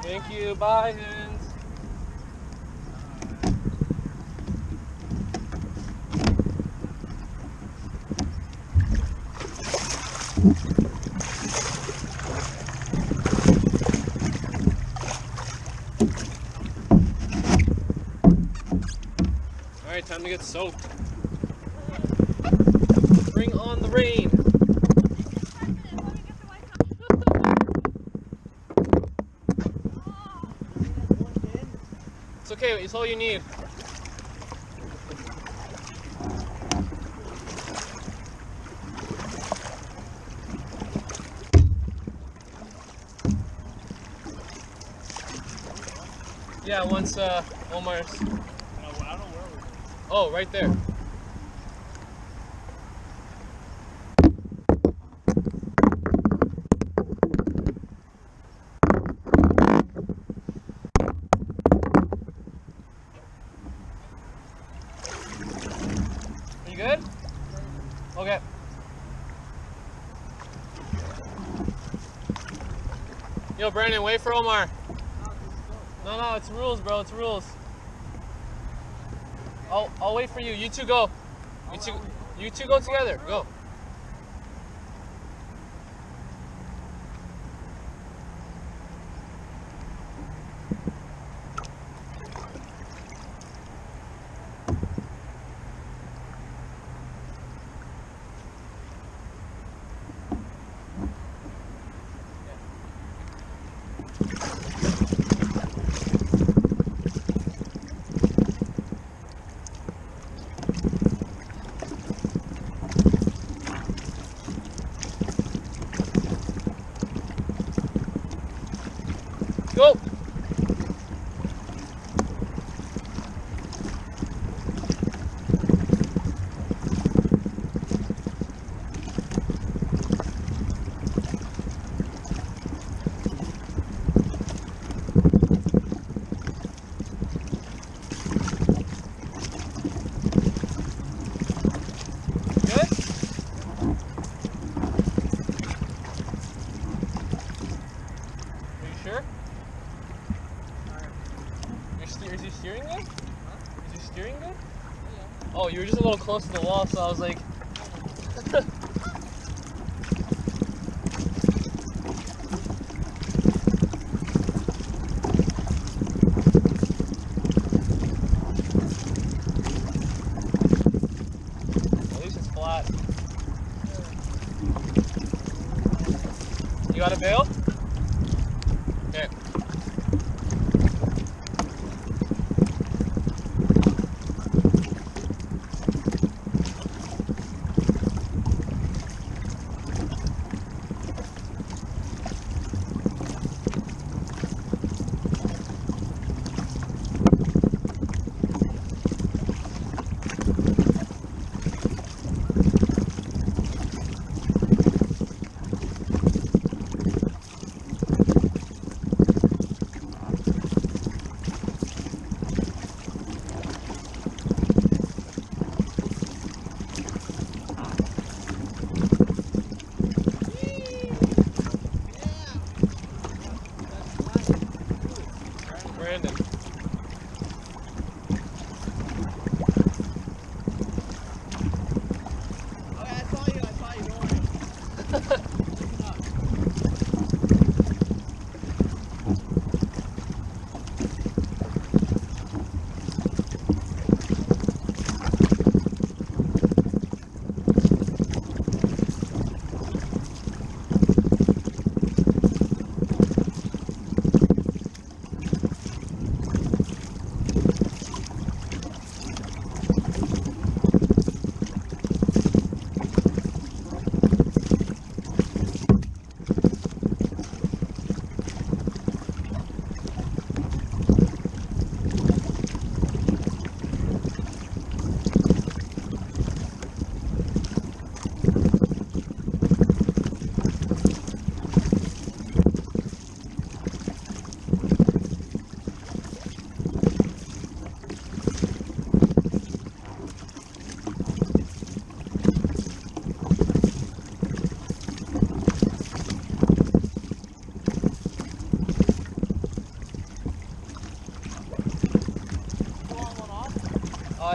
Thank you. Bye, Hans. All right, time to get soaked. Bring on the rain. It's okay, it's all you need. Yeah, once Omar's. I don't know where we're going. Oh, right there. Are you good? Okay. Yo, Brandon, wait for Omar. No, it's rules, bro. It's rules. I'll wait for you. You two go. You two go together. Go. Go. Good? Are you sure? Is your steering good? Is your steering good? Oh, you were just a little close to the wall, so I was like... At least it's flat. You got a bail? Okay. Brandon. Okay, I saw you, don't worry.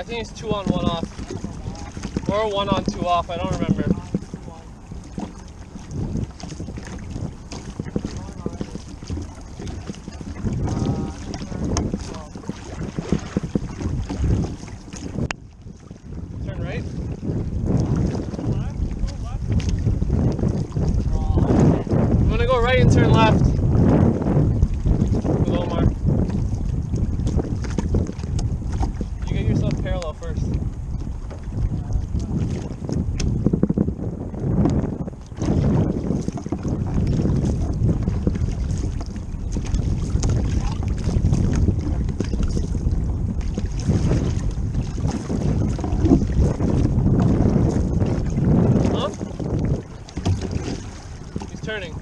I think it's 2 on, 1 off. Or 1 on, 2 off, I don't remember. Turn right. I'm gonna go right and turn left. With Omar. You get yourself parallel first. Turning.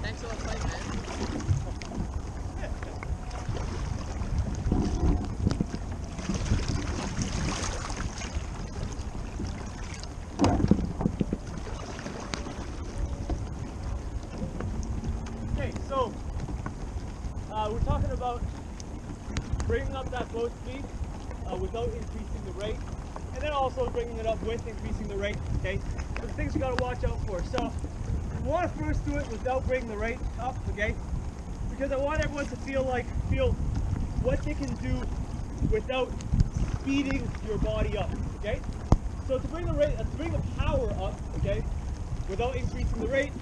Thanks for the fight, man. Okay, so we're talking about bringing up that boat speed without increasing the rate, and then also bringing it up with increasing the rate. Okay, so the things you got to watch out for. So you want to first do it without bringing the rate up, okay? Because I want everyone to feel what they can do without speeding your body up. Okay, so to bring the power up, okay, without increasing the rate,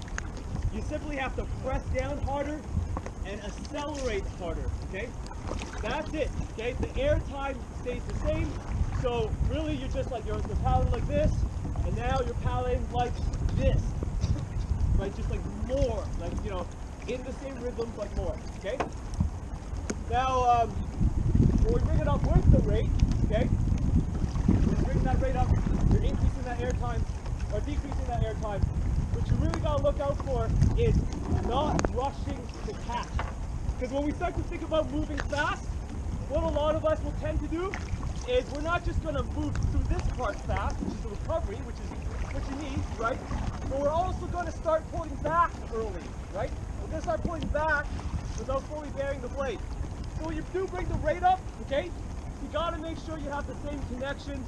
you simply have to press down harder and accelerate harder, okay? That's it, okay? The air time stays the same, so really you're just like, you're paddling like this, and now you're paddling like this, right? Just like more, like, you know, in the same rhythm, but more, okay? Now, when we bring it up with the rate, okay? When you bring that rate up, you're increasing that air time, or decreasing that air time. What you really gotta look out for is not rushing to catch. Because when we start to think about moving fast, what a lot of us will tend to do is we're not just gonna move through this part fast, which is the recovery, which is what you need, right? But we're also gonna start pulling back early, right? We're gonna start pulling back without fully bearing the blade. So when you do bring the rate up, okay, you gotta make sure you have the same connections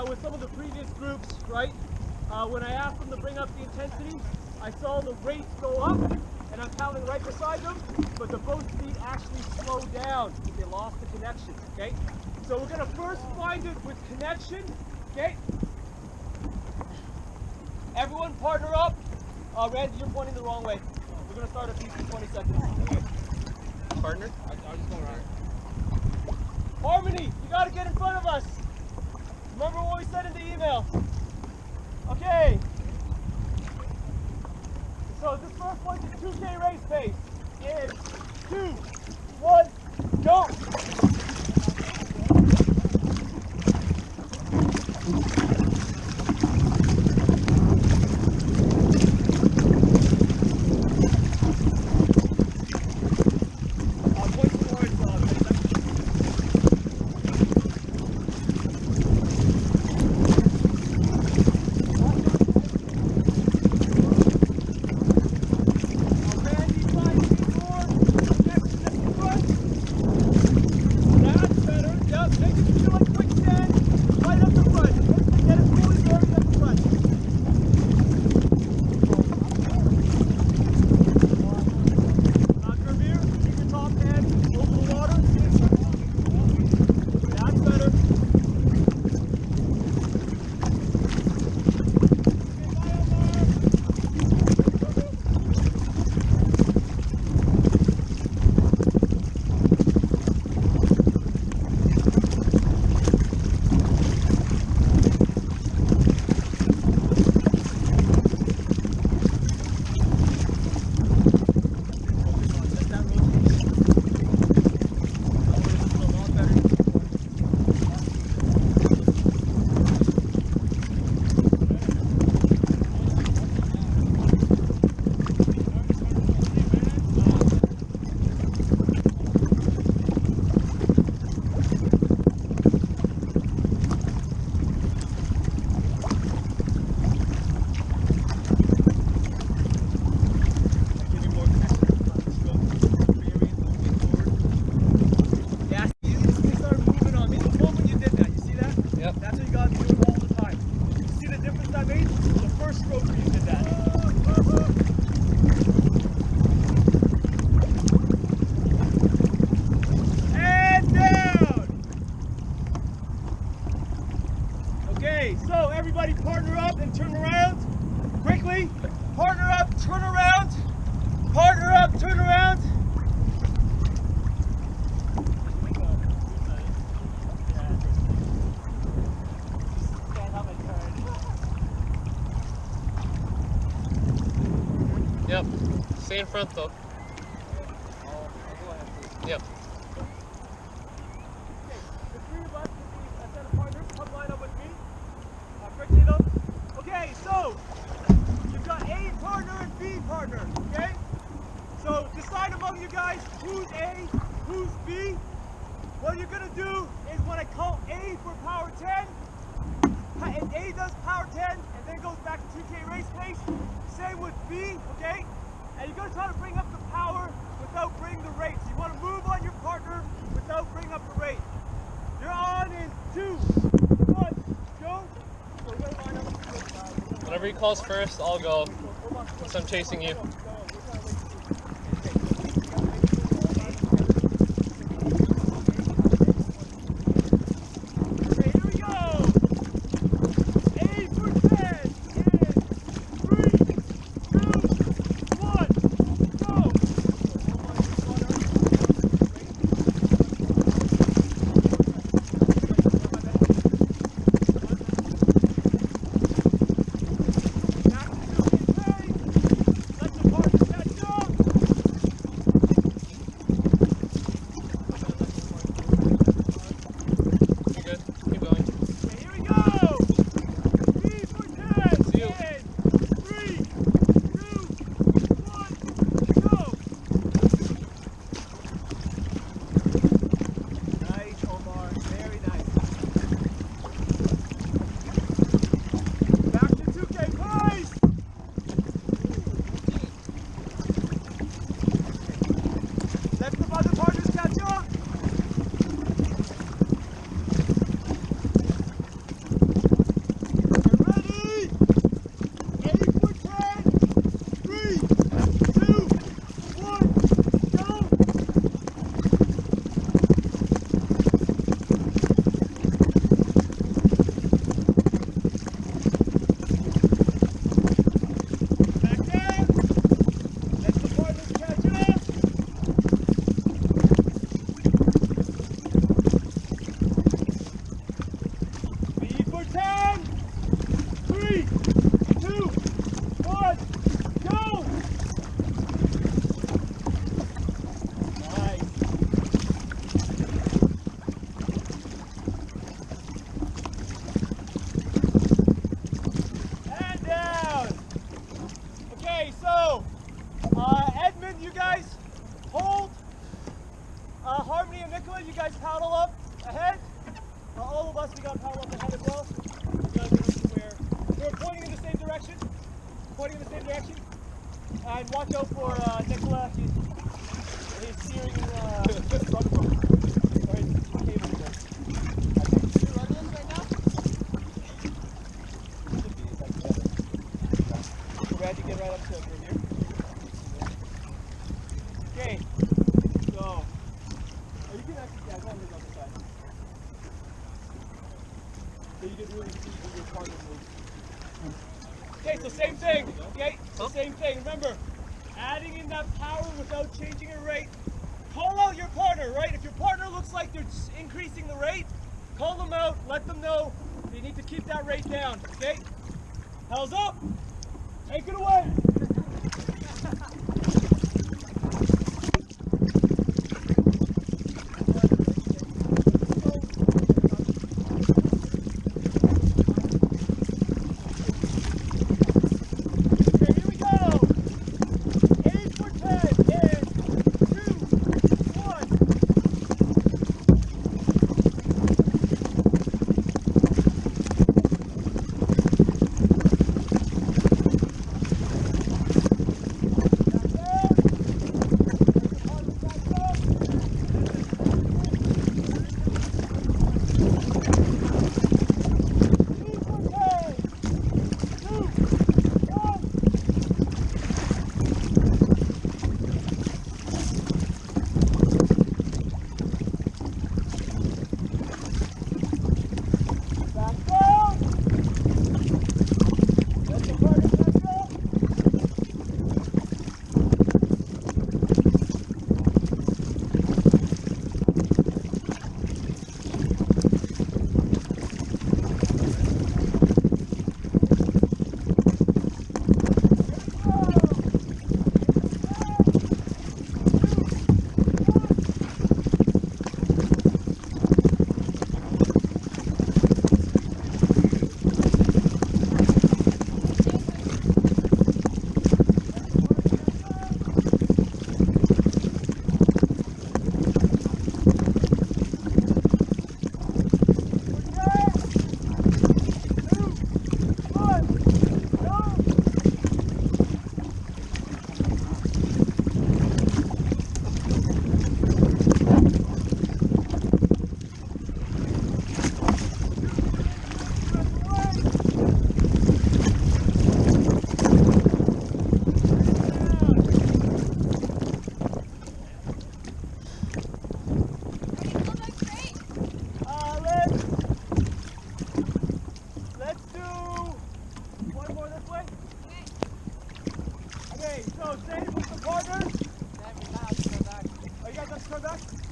with some of the previous groups, right? When I asked them to bring up the intensity, I saw the rates go up, and I'm paddling right beside them, but the boat speed actually slowed down because they lost the connection, okay? So we're gonna first find it with connection, okay? Everyone partner up. Randy, you're pointing the wrong way. We're gonna start at least in 20 seconds, okay? Partner? I'll just go around. Harmony, you gotta get in front of us. Remember what we said in the email. Okay. So this first one's a 2K race pace. In 2, 1, go! So everybody partner up and turn around. Quickly. Partner up, turn around. Partner up, turn around. Yep. Stay in front though. Yep. The three of us will be a set of partners. Come line up with me. Quickly though. Okay, so you've got A partner and B partner. Okay? So decide among you guys who's A, who's B. What you're gonna do is when I call A for power 10, and A does power 10 and then goes back to 2K race pace. Same with B, okay? And you're gonna try to bring up the power without bringing the rate. So you want to move on your partner without bringing up the rate. You're on in 2, 1, go. So we're gonna line up. Whenever he calls first, I'll go. Since I'm chasing you. Let the good. You guys paddle up ahead. All of us, we got to paddle up ahead as well. You guys know where we're pointing in the same direction. Pointing in the same direction. And watch out for Nicola. He's steering this rubber boat. Or his cable boat. Should we run this right now? So Randy, get right up to over here. Okay. So, you can actually, yeah, go on the other side. So you can really see your partner move. Okay, so same thing. Okay, so same thing. Remember, adding in that power without changing your rate. Call out your partner, right? If your partner looks like they're increasing the rate, call them out, let them know they need to keep that rate down, okay? Hells up! Take it away!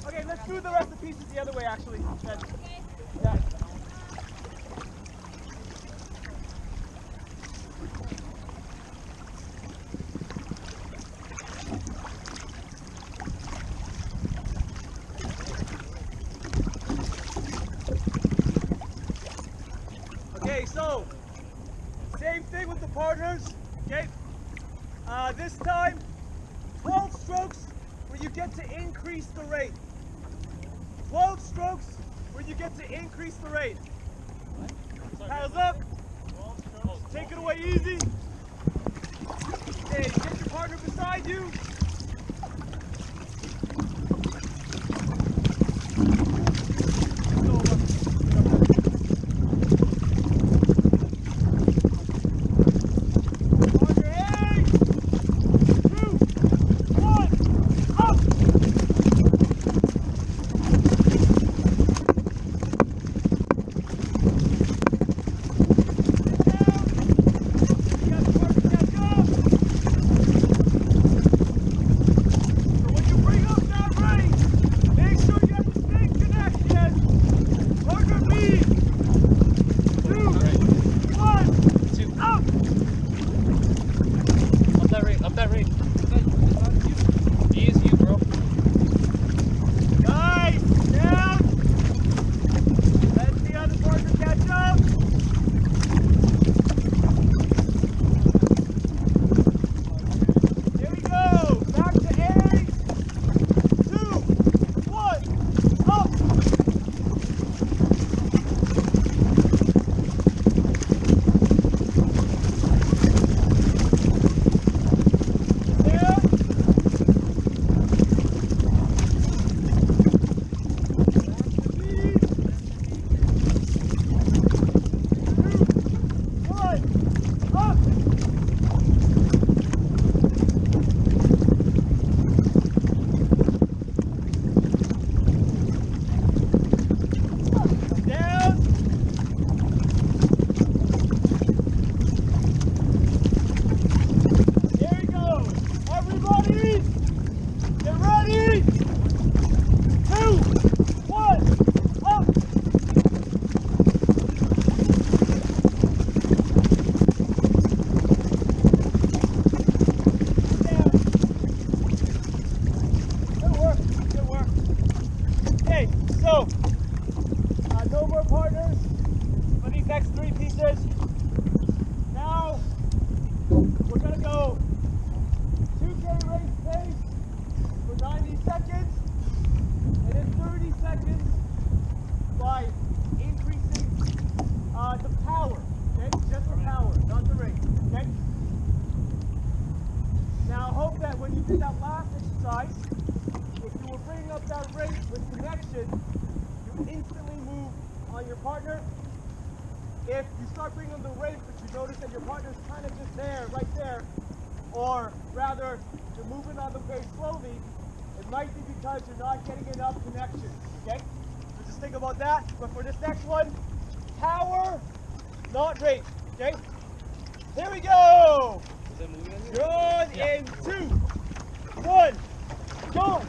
Okay, let's do the rest of the pieces the other way, actually. Then. Yeah. Okay, so same thing with the partners. Okay, this time 12 strokes where you get to increase the rate. 12 strokes where you get to increase the rate. Paddles up. Take it away easy. Okay, get your partner beside you. So, no more partners for these next 3 pieces. Now, we're gonna go 2K race pace for 90 seconds, and then 30 seconds by increasing the power, okay? Just the power, not the rate, okay? Now, hope that when you did that last exercise, if you were bringing up that rate with connection, you instantly move on your partner. If you start bringing up the rate, but you notice that your partner's kind of just there, right there, or rather, you're moving on the pace slowly, it might be because you're not getting enough connection, okay? So just think about that. But for this next one, power, not rate, okay? Here we go! Is that moving on you? Good Yeah. in 2, 1, go!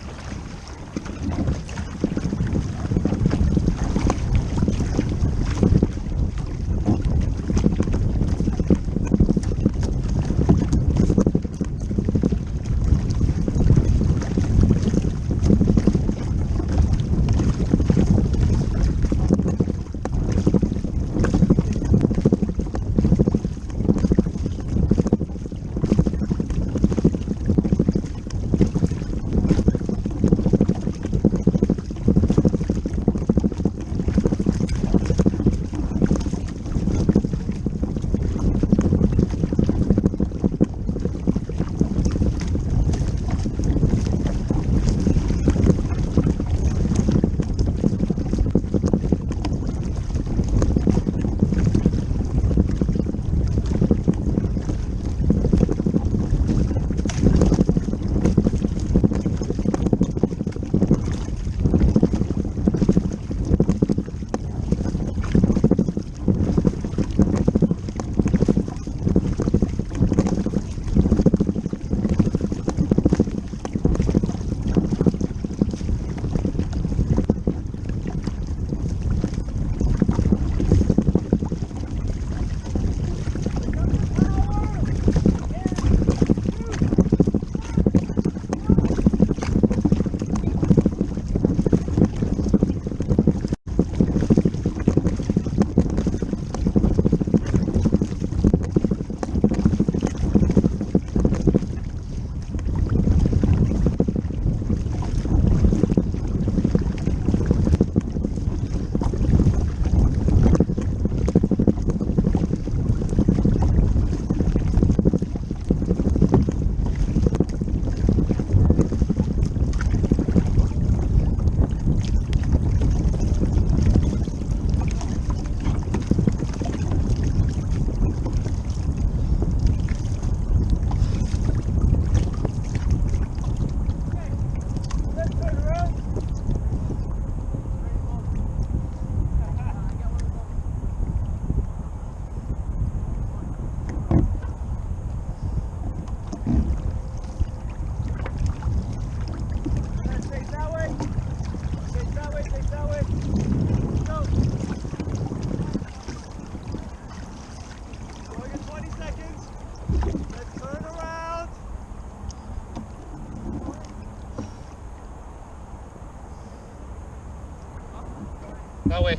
That way.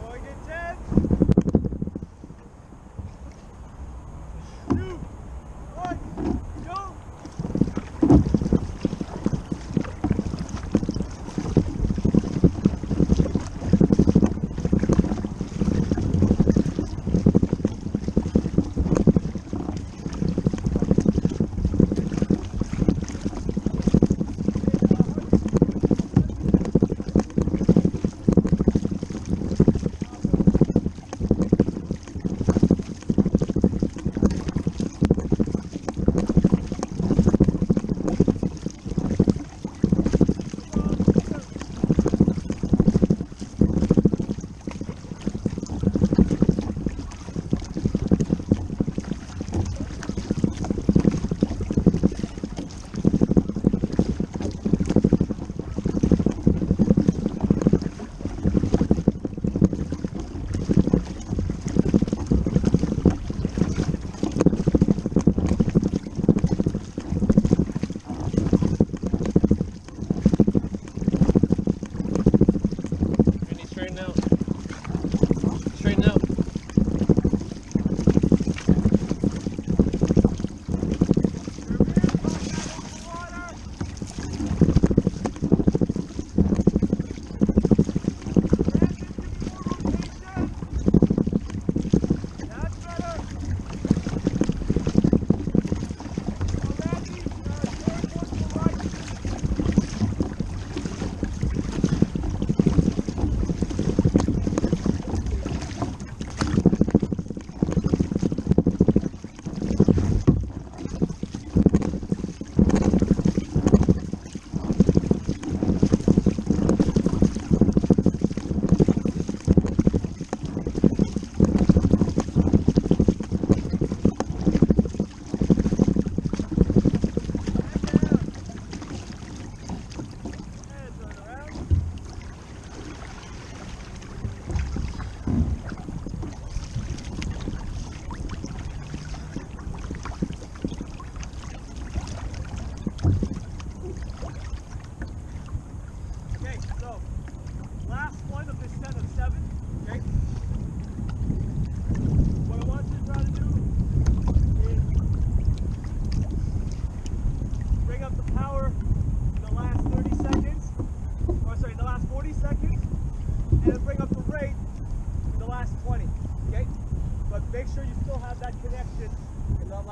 Going in 10, 2, 1, go!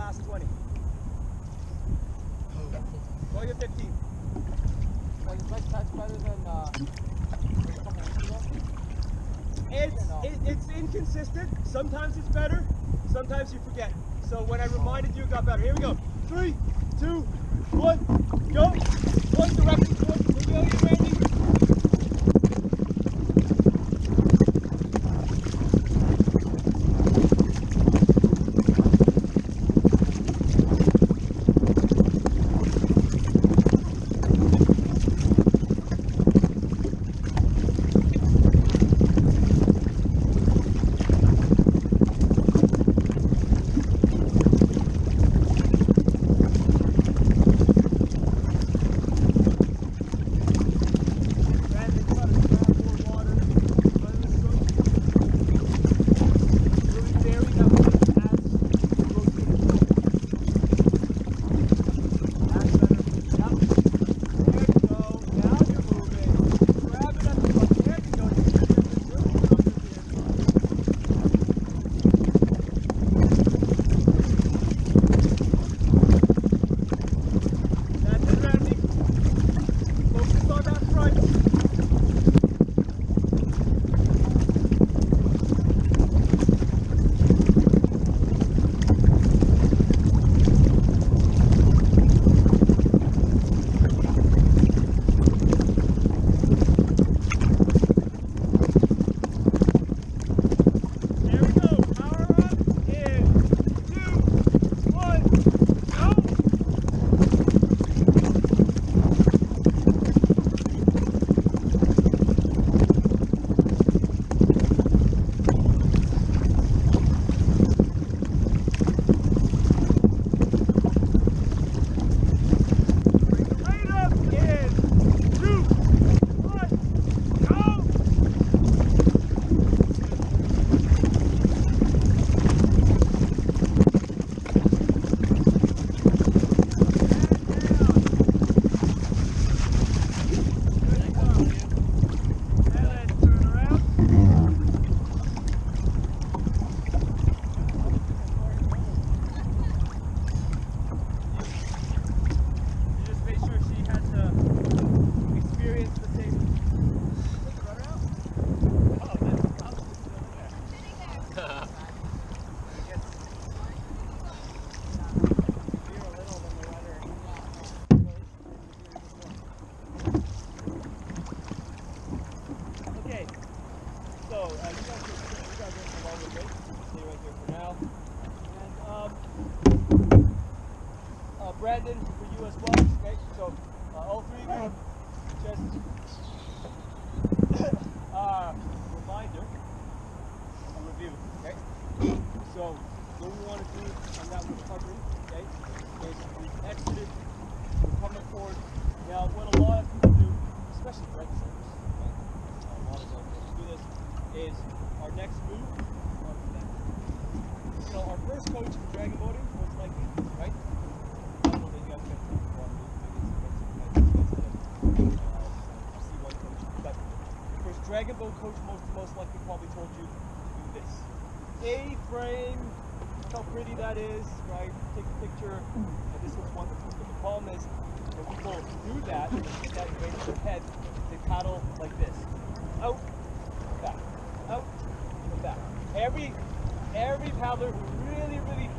last 20. 20 or 15. Like, is like touch better than like a couple weeks ago? It's inconsistent. Sometimes it's better. Sometimes you forget. So when I reminded you, it got better. Here we go. 3, 2, 1, go. One direction towards the pavilion, Randy. Brandon for you as well. Okay, so all three of you just reminder, a review. Okay, so what we want to do on that recovery, okay, is we've exited, we're coming forward. Now, what a lot of people do, especially bread servers, okay, a lot of them do this, is our next move. You know, our first coach for dragon boating, most likely, right? Dragon boat coach most likely probably told you to do this. A-frame, look how pretty that is, right? Take a picture, and this looks wonderful. But the problem is, when people do that, and get that in their head, they paddle like this. Out, back, out, and back. Every paddler who really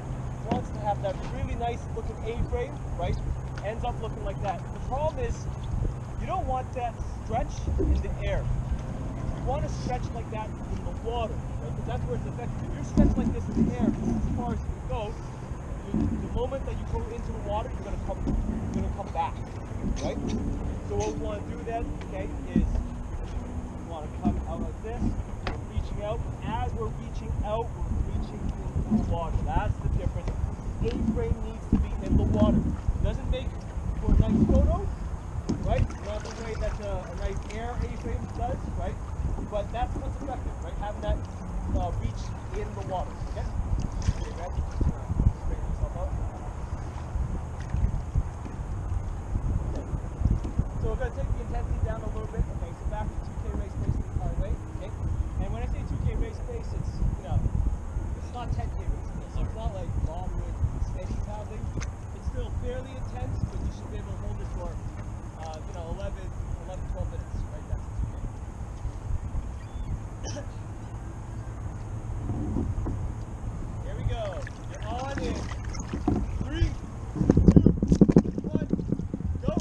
wants to have that really nice looking A-frame, right, ends up looking like that. The problem is, you don't want that stretch in the air. You want to stretch like that in the water, right? Because that's where it's effective. If you're stretched like this in the air, as far as you can go, the moment that you go into the water, you're gonna come back, right? So what we want to do then, okay, is we want to come out like this. We're reaching out. As we're reaching out, we're reaching into the water. That's the difference. A-frame needs to be in the water. It doesn't make for a nice photo, right? Not the way that a nice air A-frame does, right? But that's what's effective, right? Having that reach in the water, okay? Okay, ready? Straighten yourself out. Okay. So we're going to take the intensity down a little bit. Okay, so back to 2K race pace the entire way, okay? And when I say 2K race pace, it's, you know, it's not 10K race pace. So it's not like long, steady pounding. It's still fairly intense, but you should be able to hold it for, 11, 12 minutes, right? That's okay. Here we go. You're on in 3, 2, 1, go.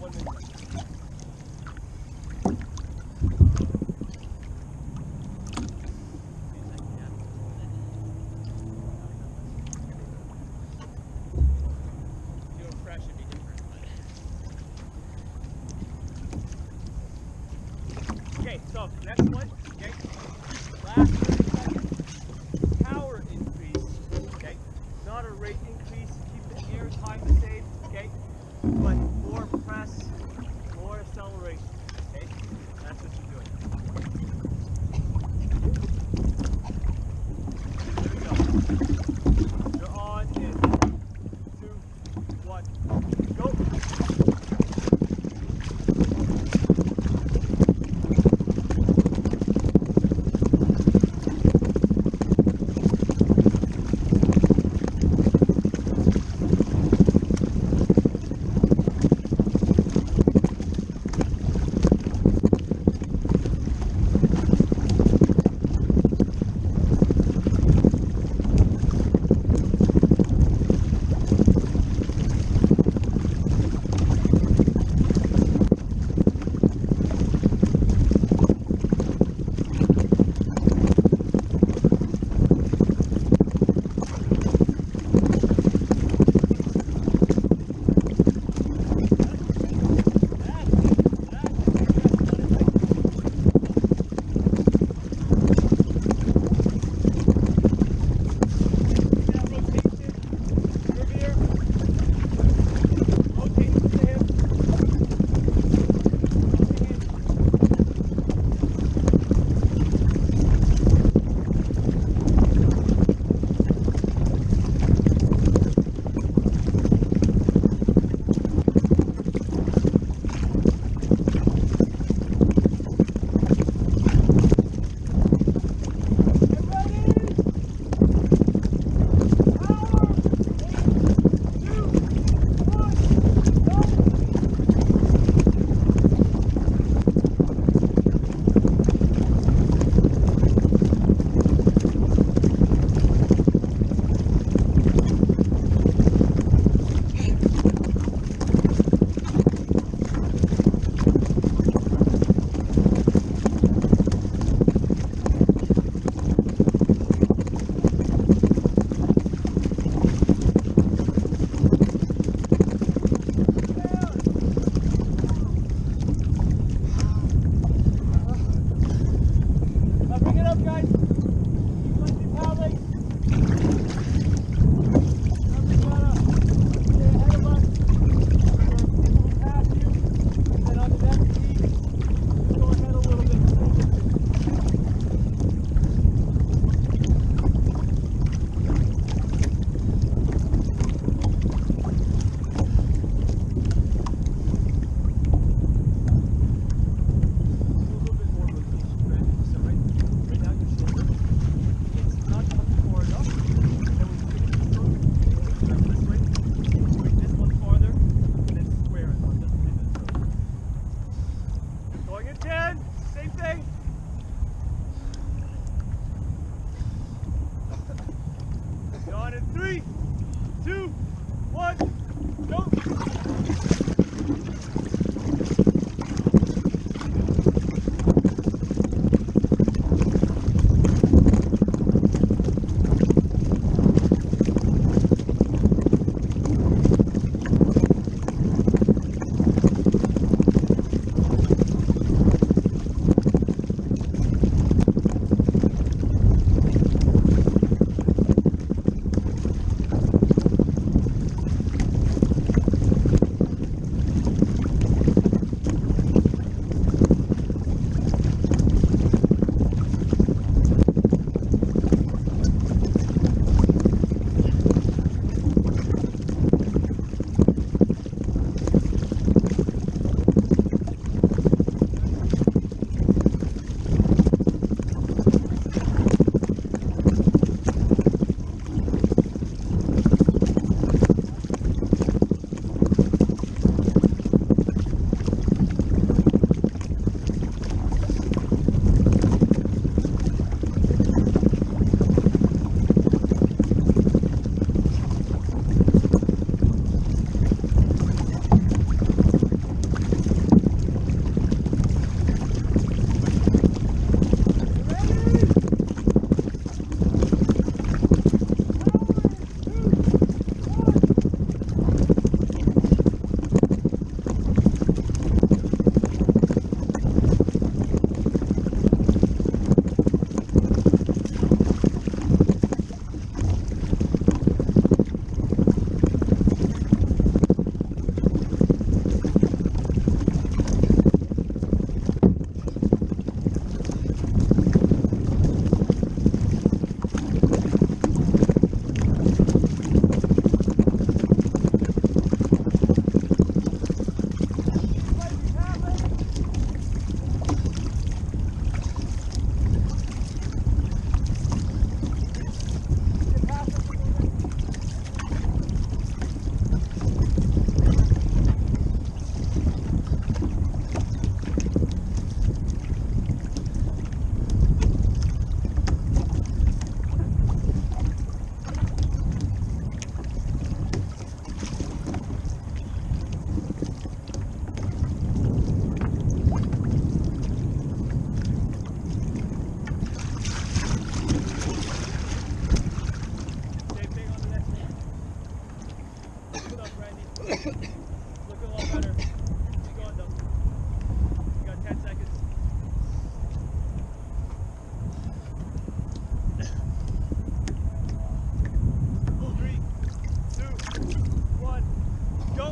1 minute. If you were fresh, it'd be different. Okay, so next one. Okay, last 30 seconds. Power increase. Okay, not a rate increase. Keep the air time the same. Okay, but more press, more acceleration. Okay, that's what you're doing. Here we go. You're on in 2, 1, go. better. Keep going though. You got 10 seconds. 3, 2, 1, go!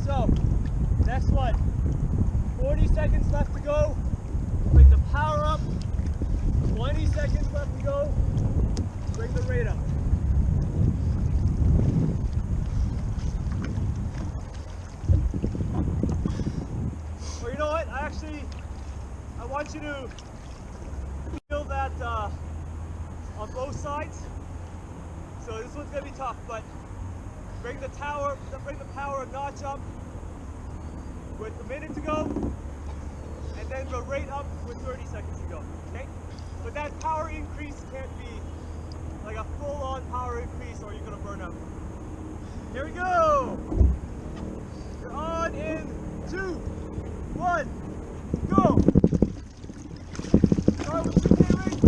So, next one. 40 seconds left to go. Bring the power up. 20 seconds left to go. Bring the rate up. Or you know what? I want you to feel that on both sides. So this one's gonna be tough, but bring the power a notch up with a minute to go, and then the rate up with 30 seconds to go, okay? But that power increase can't be like a full-on power increase or you're gonna burn out. Here we go! You're on in 2, 1, go! Start with the K rate,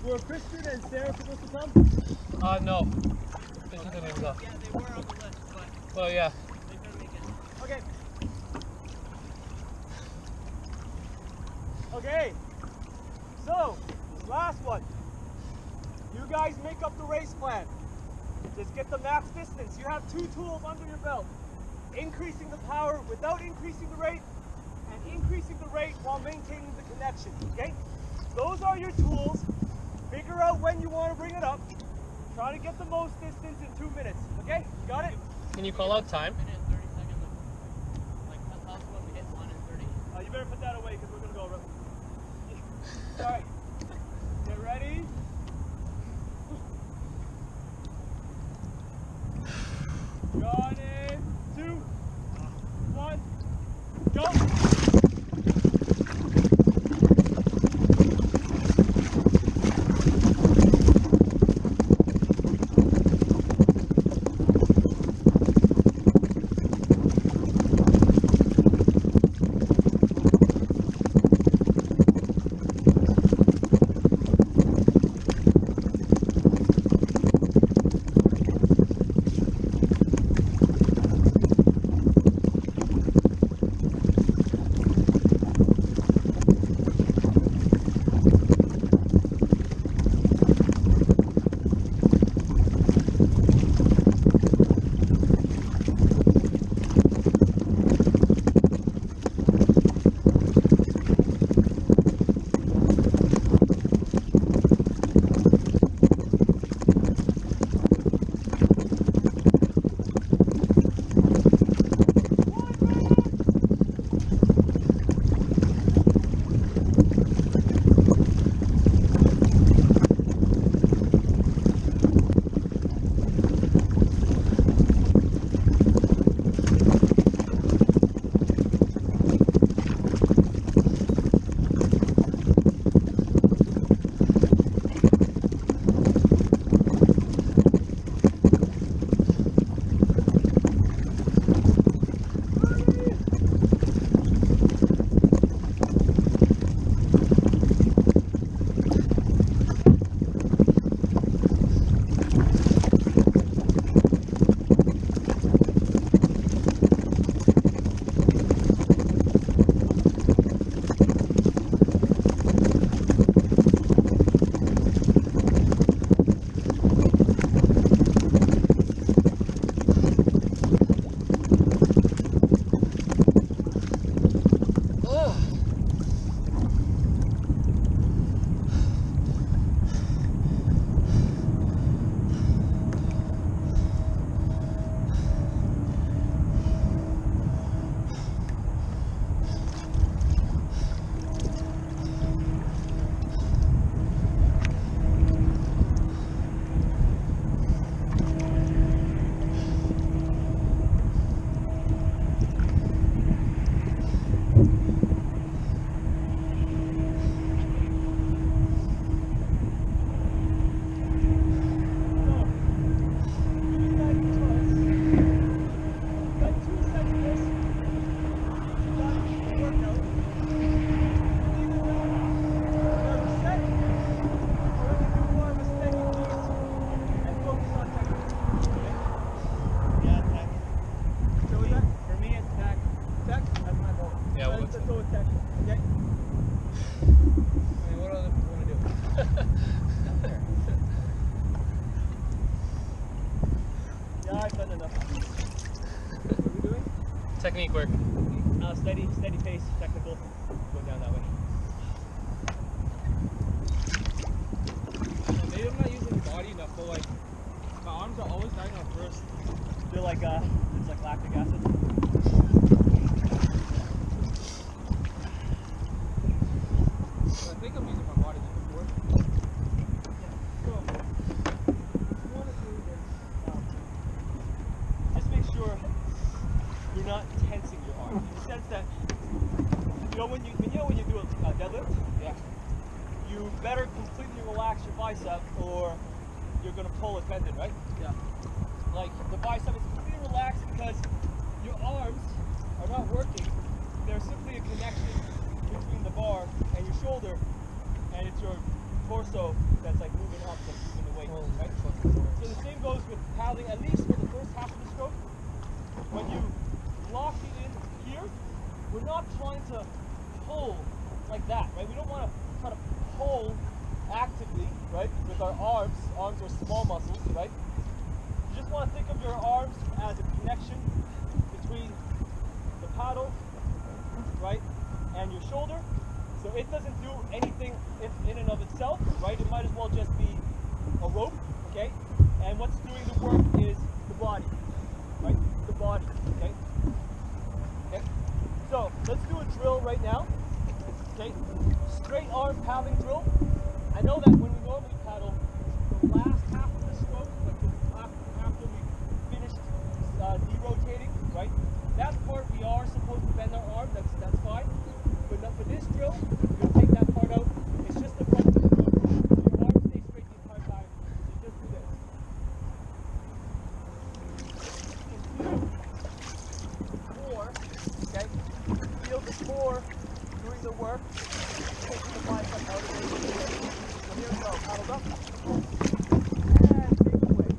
Were Kristen and Sarah supposed to come? No. They couldn't even go. Yeah, they were on the list, but Well, yeah. they couldn't make it. Okay. Okay. So, last one. You guys make up the race plan. Just get the max distance. You have 2 tools under your belt. Increasing the power without increasing the rate, and increasing the rate while maintaining the connection, okay? Those are your tools. Figure out when you want to bring it up. Try to get the most distance in 2 minutes, okay? Got it? Can you call out time? Minute and 30 seconds. Like, tell us when we hit 1 and 30. You better put that away because we're going to go. Alright. Get ready. Got it. 2, 1, go. Technique work. Steady pace, technical. Going down that way. Maybe I'm not using body enough, but like, my arms are always dying off first. Feel like it's like lactic acid. I think I'm using my body before. So, you want to do this. Just make sure you're not tensing your arm. In the sense that, when you do a deadlift, Yeah. you better completely relax your bicep or you're gonna pull it bended, right? Yeah. Like the bicep is completely relaxed because your arms are not working. There's simply a connection between the bar and your shoulder, and it's your torso that's like moving up, that's moving the weight, right? So the same goes with paddling, at least for the first half of the stroke. When you lock it in here, we're not trying to pull like that, right? We don't want to try to pull actively, right? With our arms. Arms are small muscles, right? You just want to think of your arms as a connection between the paddle, right, and your shoulder. So it doesn't do anything in and of itself, right? It might as well just be a rope, okay? And what's doing the work is the body, right? The body, okay? Okay? So let's do a drill right now, okay? Straight arm paddling drill. I know that when we normally paddle, the last half of the stroke, like after we finished derotating, right? That part we are supposed to bend our arm, that's fine. But not for this drill, you'll take that part out. It's just the front of the drill. Your arm stays straight the entire time. You just do this. Core, okay? Feel the core doing the work. Taking the bicep out of it. So here we go. Paddled up. And take it away.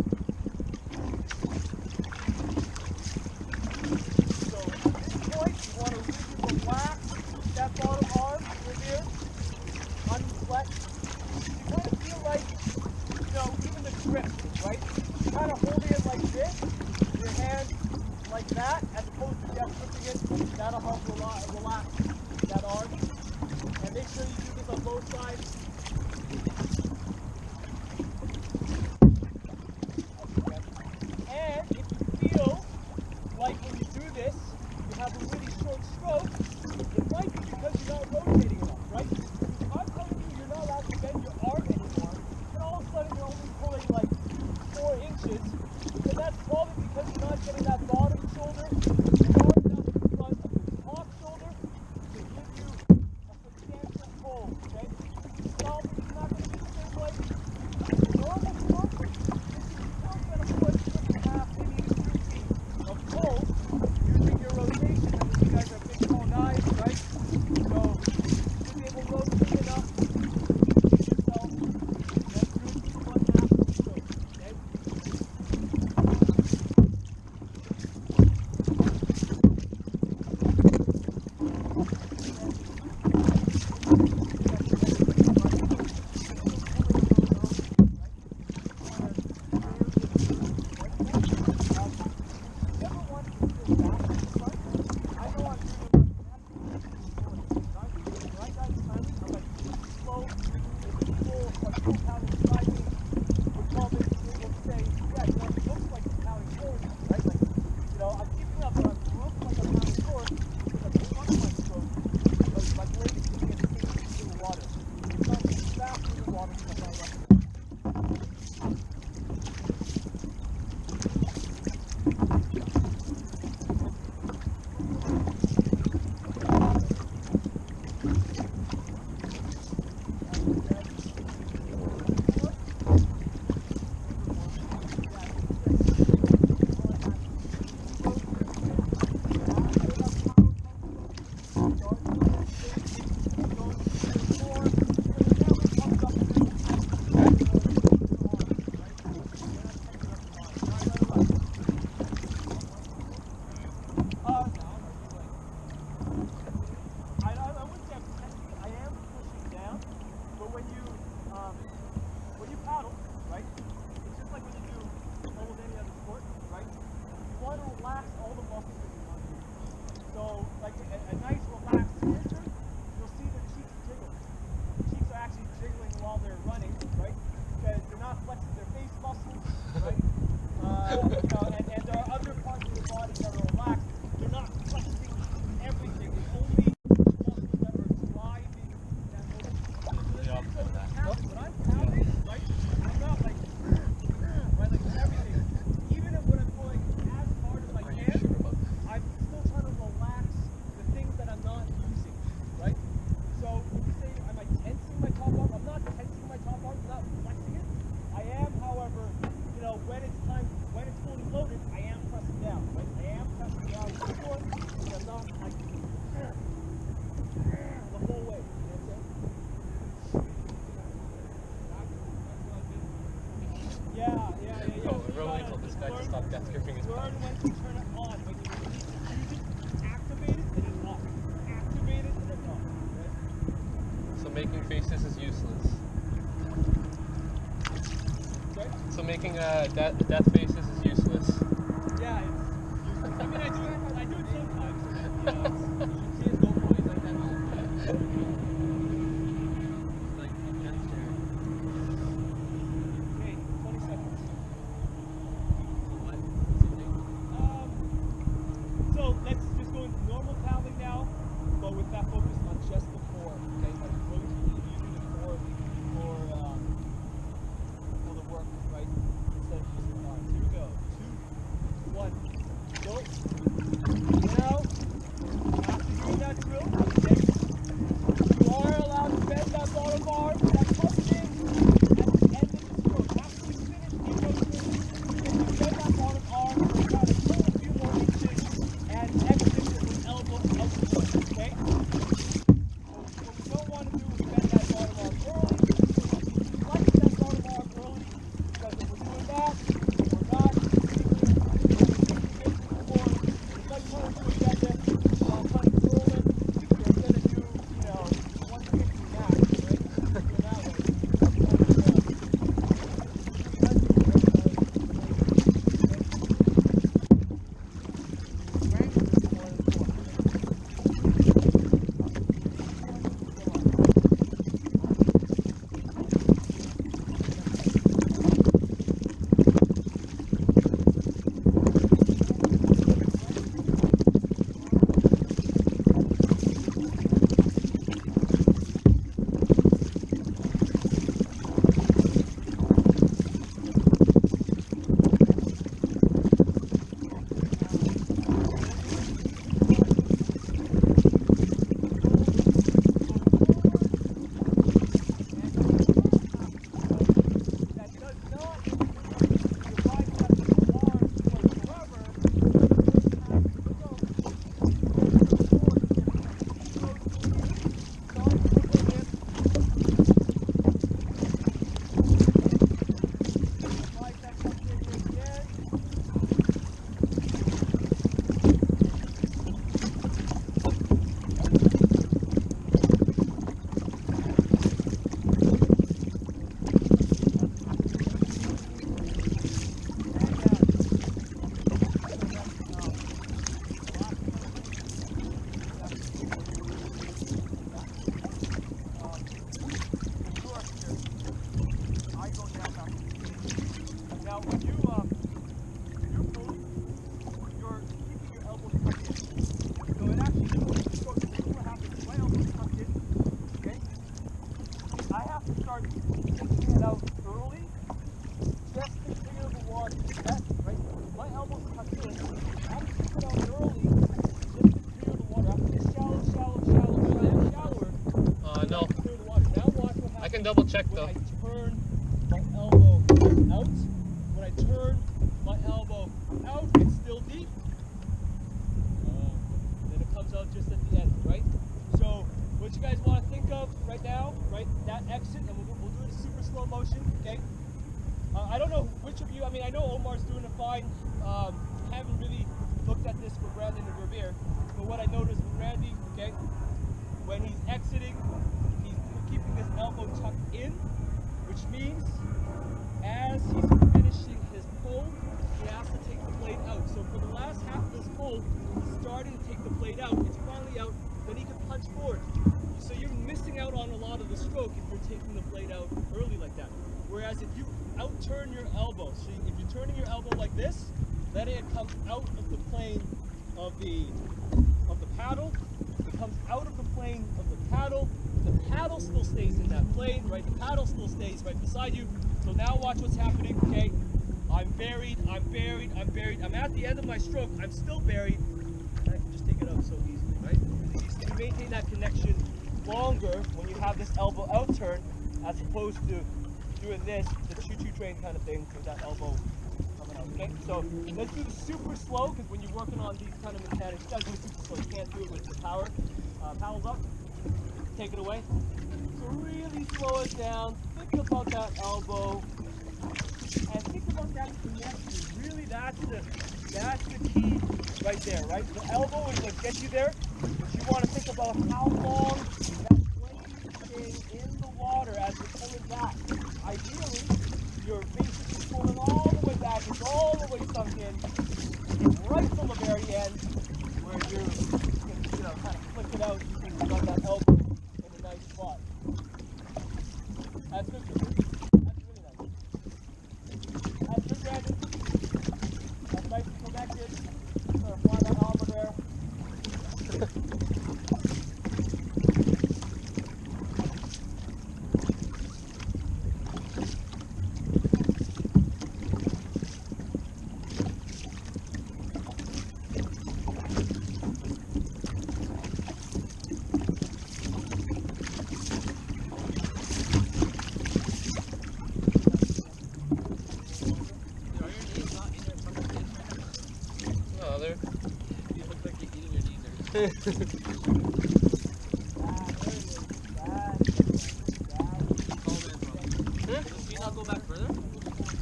So at this point, you want to really relax that bottom arm right here. Unflex. You kind of feel like, you know, even the grip, right? You kind of holding it like this. Your hand like that, as opposed to just gripping it. That'll help relax that arm. And make sure you do this on both sides. And if you feel like when you do this, you have a really short stroke, it might be because you're not rotating enough, right? I'm telling you, you're not allowed to bend your arm anymore, and all of a sudden you're only pulling like 4 inches, and that's probably because you're not getting that bottom shoulder far enough in front of the top shoulder making faces is useless. Sorry? So making death faces is useless. Yeah, it's useless. I mean, I do it sometimes. You know, You should see his GoPro. He's like that all the time. Like a death stare. okay, 20 seconds. So what? What's he think? So let's just go into normal paddling now, but with that focus on just the core. Okay, like we're going to be using the core for the work, right? Instead of using the arms. Here we go. 2, 1, go. Now, after doing that drill, okay, you are allowed to bend that bottom bar. That comes in at the end of the stroke. After you finish the motion, you bend that bottom arm for about a few more inches and exit with an elbow outward, okay? So what we don't want to do is bend that bottom arm early. Flex that bottom arm early, because if we're doing that, we're not double check though. When I turn my elbow out, when I turn my elbow out, it's still deep. Then it comes out just at the end, right? So what you guys want to think of right now, right? That exit, and we'll do it in super slow motion, okay? I don't know which of you, I mean, I know Omar's doing it fine. Haven't really looked at this for Brandon and Verveer, but what I noticed with Randy, okay, when he's exiting, he's keeping his elbow tucked in, which means as he's finishing his pull, he has to take the blade out. So for the last half of his pull, he's starting to take the blade out. It's finally out, then he can punch forward. So you're missing out on a lot of the stroke if you're taking the blade out early like that. Whereas if you out-turn your elbow, so if you're turning your elbow like this, letting it come out of the plane of the paddle, it comes out of the plane of the paddle still stays in that plane, right? The paddle still stays right beside you. So now watch what's happening, okay? I'm buried, I'm buried, I'm buried. I'm at the end of my stroke, I'm still buried. I can just take it out so easily, right? You maintain that connection longer when you have this elbow out turn as opposed to doing this, the choo-choo train kind of thing with that elbow coming out, okay? So let's do the super slow, because when you're working on these kind of mechanics, you gotta do it super slow. You can't do it with the power. Paddles up, take it away. So really slow it down, think about that elbow, and think about that connection. Really, that's the key right there, right? The elbow is what gets you there, but you want to think about how long that plane staying in the water as you're pulling back. Ideally, you're basically pulling all the way back. It's all the way sunk in, right till the very end, where you're kind of flick it out. You can got that elbow in a nice spot. That's good. That's really nice. That's good, Brandon. That's nice and connected. Fly that armor there.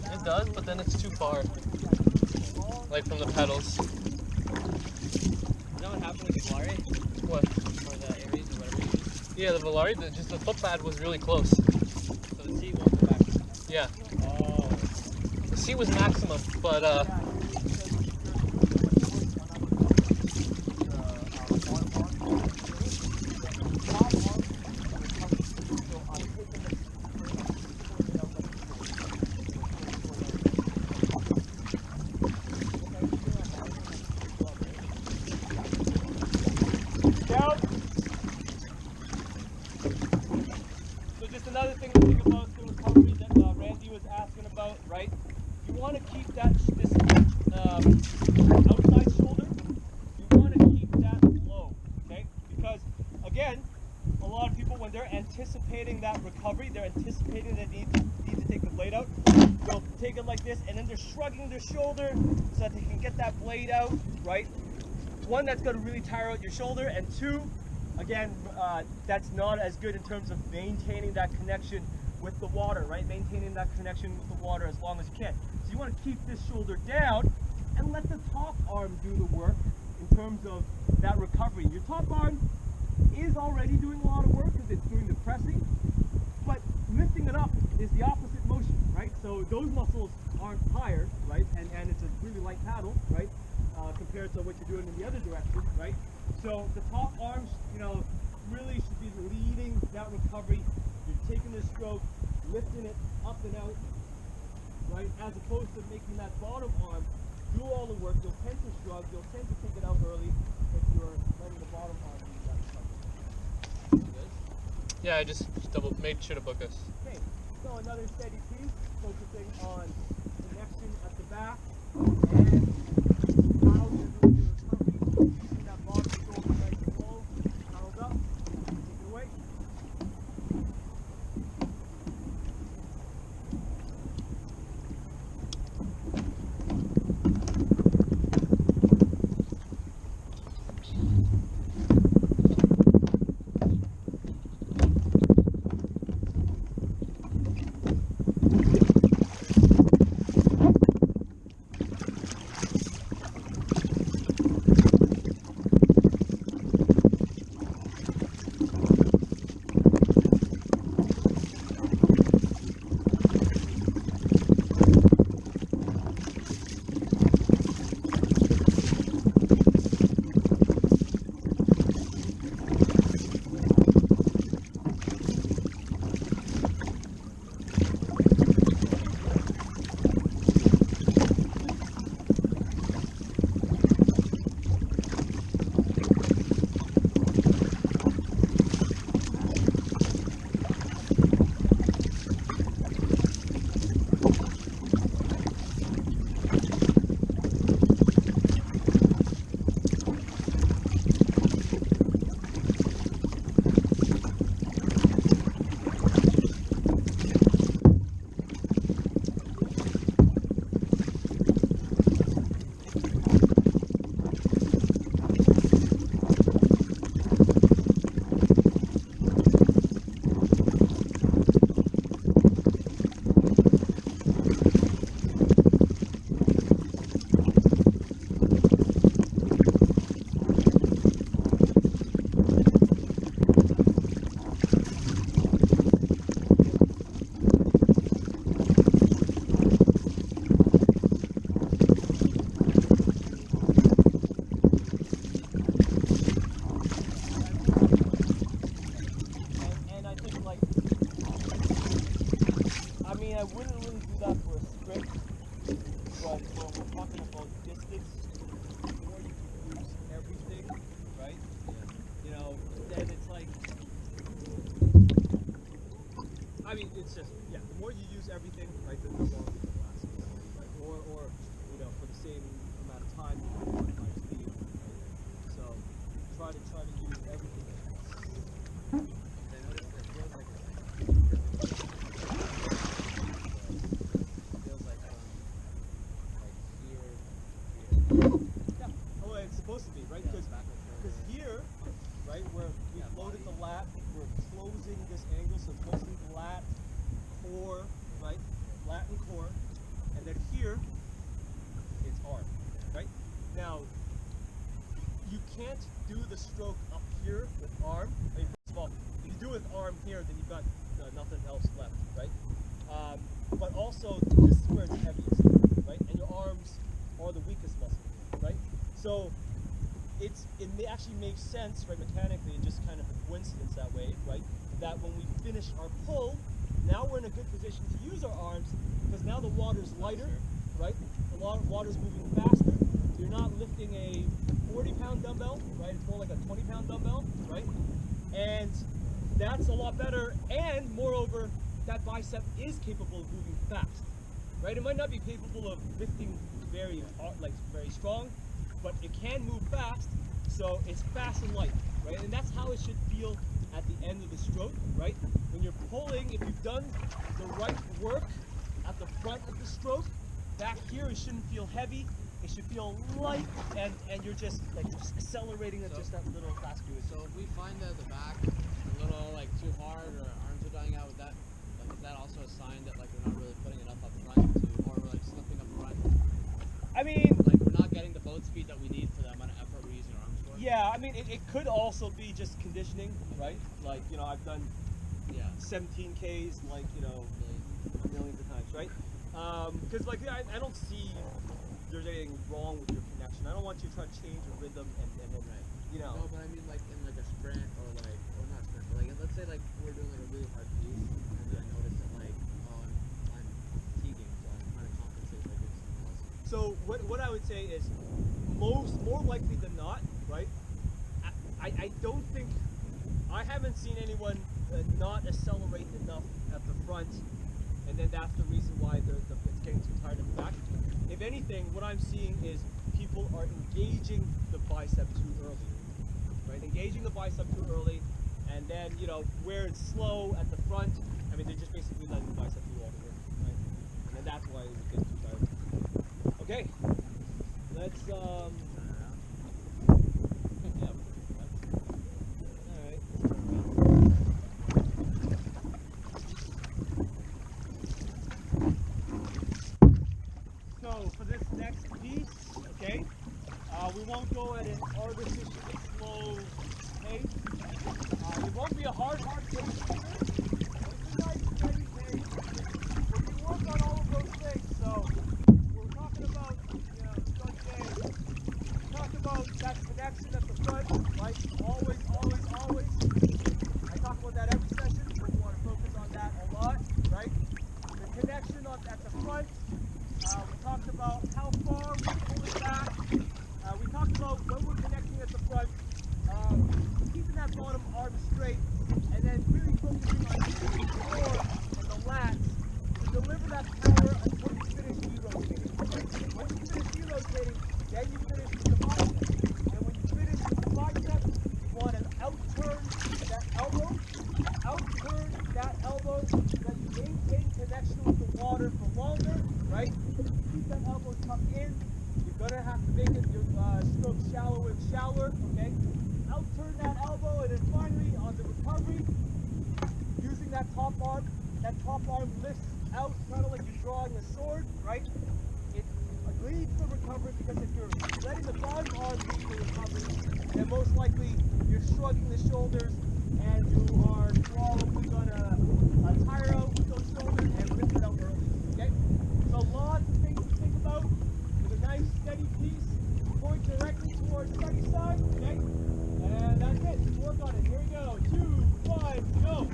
It does, but then it's too far. Like from the pedals. Is that what happened with the Valari? What? Or the Aries or whatever you use? Yeah, the Valari, just the foot pad was really close. So the seat won't go back. Yeah. Oh. The seat was maximum, but So just another thing to think about the recovery that Randy was asking about, right? You want to keep that this outside shoulder. You want to keep that low, okay? Because again, a lot of people when they're anticipating that recovery, they're anticipating they need to take the blade out. They'll take it like this, and then they're shrugging their shoulder so that they can get that blade out, right? One, that's going to really tire out your shoulder, and two, again, that's not as good in terms of maintaining that connection with the water, right? Maintaining that connection with the water as long as you can. So you want to keep this shoulder down and let the top arm do the work in terms of that recovery. Your top arm is already doing a lot of work because it's doing the pressing, but lifting it up is the opposite motion, right? So those muscles aren't tired, right? And it's a really light paddle, right? Compared to what you're doing in the other direction, right? So the top arms, really should be leading that recovery. You're taking this stroke, lifting it up and out, right? As opposed to making that bottom arm do all the work. You'll tend to shrug, you'll tend to take it out early if you're letting the bottom arm do that recovery. yeah, I just made sure to book us. Okay, so another steady piece, focusing on connection at the back and how you're doing your recovery, keeping that bottom shoulder nice and low, paddles up, take it away. just, yeah, the more you use everything, right, the longer it lasts, right? Or you know, for the same amount of time, you can do high speed, right? So try to use everything. I noticed it feels like here. Yeah. Oh, it's supposed to be, right? Because here, right, where we loaded the lat, we're closing this angle, so it's mostly lat, core, right? Lat and core. And then here, it's arm, right? Now, you can't do the stroke up here with arm. I mean, first of all, if you do it with arm here, then you've got nothing else left, right? But also, this is where it's heaviest, right? And your arms are the weakest muscle, right? So it may actually make sense, right, mechanically, just kind of a coincidence that way, right? That when we finish our pull, now we're in a good position to use our arms because now the water's lighter, right? The water's moving faster. So you're not lifting a 40-pound dumbbell, right? It's more like a 20-pound dumbbell, right? And that's a lot better. And moreover, that bicep is capable of moving fast, right? It might not be capable of lifting very hard, like very strong, but it can move fast, so it's fast and light, right? And that's how it should feel at the end of the stroke, right? When you're pulling, if you've done the right work at the front of the stroke, back here it shouldn't feel heavy, it should feel light, and you're just like just accelerating at just that little fast fluid. So if we find that the back is a little like too hard or our arms are dying out with that, like is that also a sign that like we're not really putting enough up front to, or we're like slipping up front? I mean, Like we're not getting the boat speed that we need for the amount of effort we're using our arms for? yeah, I mean, it could also be just conditioning, right? Like, you know, I've done Yeah. 17 Ks, like, you know, millions of times, right? Because, like, I don't see there's anything wrong with your connection. I don't want you to try to change your rhythm and then, you know. No, but I mean like in like a sprint or like, or not sprint, but like let's say like we're doing like a really hard piece and then I notice that like, oh, I'm fatiguing, so I'm trying to compensate by doing something else. So what I would say is more likely than not, right? I don't think, I haven't seen anyone not accelerate enough at the front, and then that's the reason why it's getting too tired at the back. If anything, what I'm seeing is people are engaging the bicep too early, right? Engaging the bicep too early, and then, you know, where it's slow at the front, I mean, they're just basically letting the bicep do all the work, right? And then that's why it gets too tired. Okay, let's, yeah. So for this next piece, okay, we won't go at an artificially slow pace. It won't be a hard pace either. It's a nice steady pace. But we work on all of those things. So we're talking about, you know, start today. Talk about that connection at the front, right? Always, always, always. I talk about that every session, so we want to focus on that a lot, right? The connection at the front. We talked about how far we're pulling back. We talked about when we're connecting at the front, keeping that bottom arm straight, and then really focusing on using the core and the lats to deliver that power until you finish E-rotating. When you finish E-rotating, then you finish with the bicep. And when you finish with the bicep, you want to out-turn that elbow, so that you maintain connection with the water for longer, right? Keep that elbow tucked in. You're going to have to make it your stroke shallower and shallower, okay? Out-turn that elbow, and then finally, on the recovery, using that top arm lifts out, kind of like you're drawing a sword, right? It leads the recovery, because if you're letting the bottom arm lead the recovery, then most likely you're shrugging the shoulders, and you are probably going to tire out with those shoulders and lift it out early, okay? So lots of things to think about with a nice steady piece, point directly towards sunny side, okay? And that's it, just work on it. Here we go, 2, 5, go!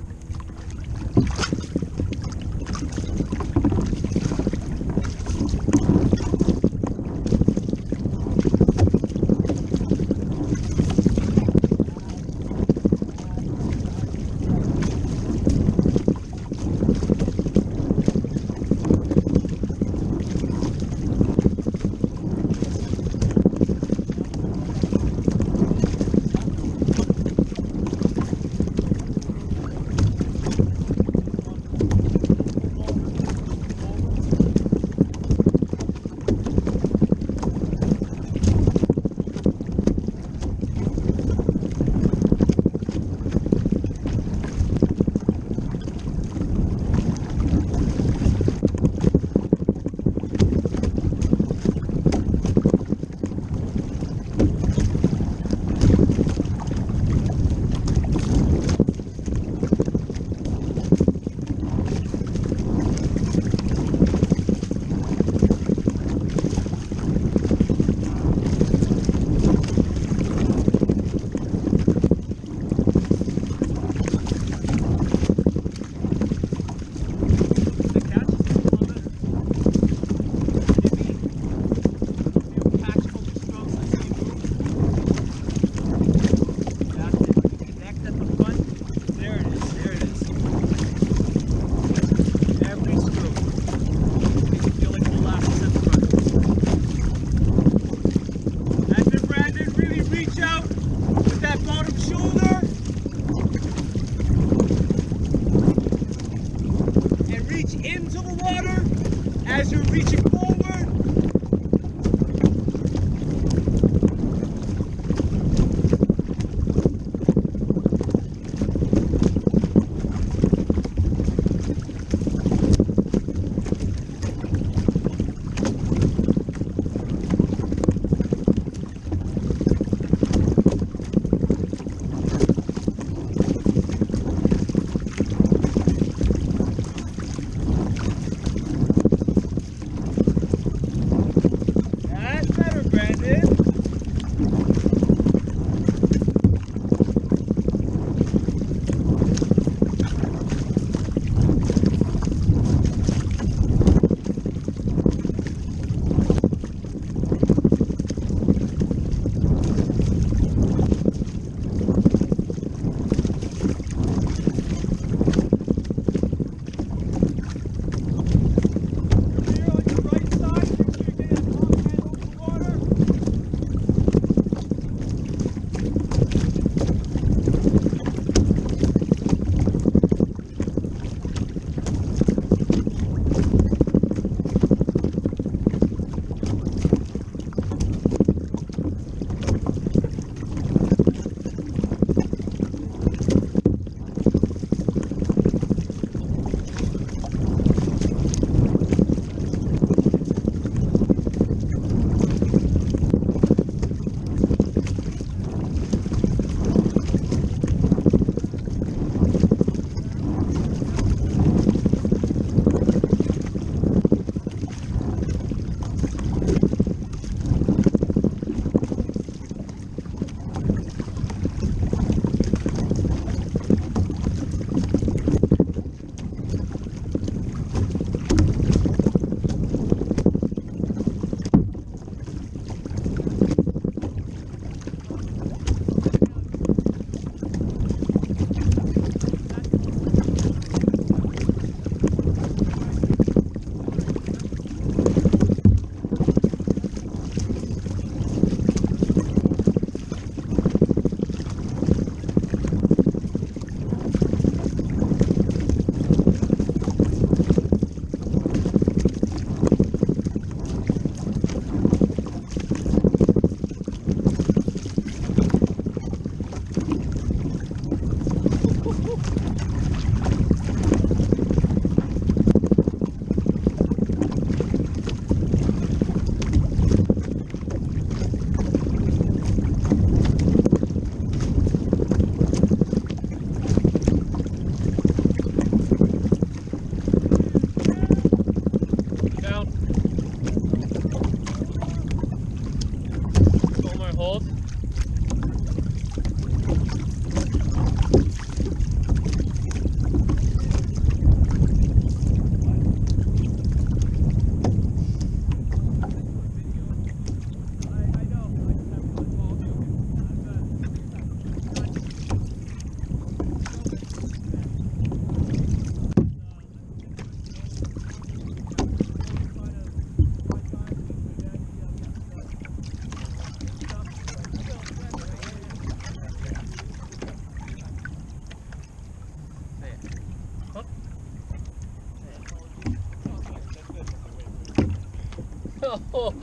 Okay,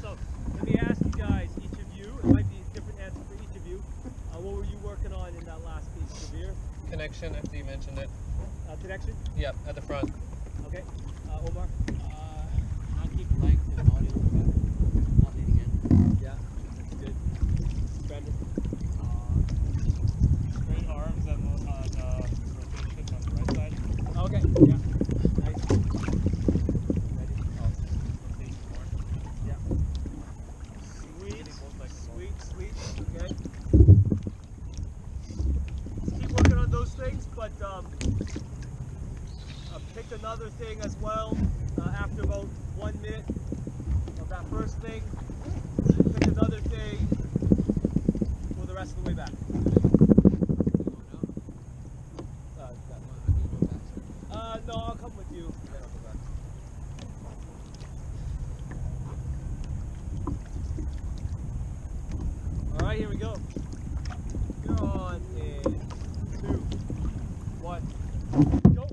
so let me ask you guys, each of you, it might be a different answer for each of you. What were you working on in that last piece, Kabir? Connection, after you mentioned it. Connection? Yep, at the front. Okay. Omar? Not keep length and audio together. Not leaning in. Yeah, that's good. Brandon? Straight arms and rotation on the right side. Okay, yeah. Nice. Ready? Rotation more. Yeah. Sweet, sweet, okay. Keep working on those things, but pick another thing as well after about 1 minute of that first thing. Pick another thing for the rest of the way back. No, I'll come with you. Then I'll go back. All right, here we go. You're on in 2, 1, go.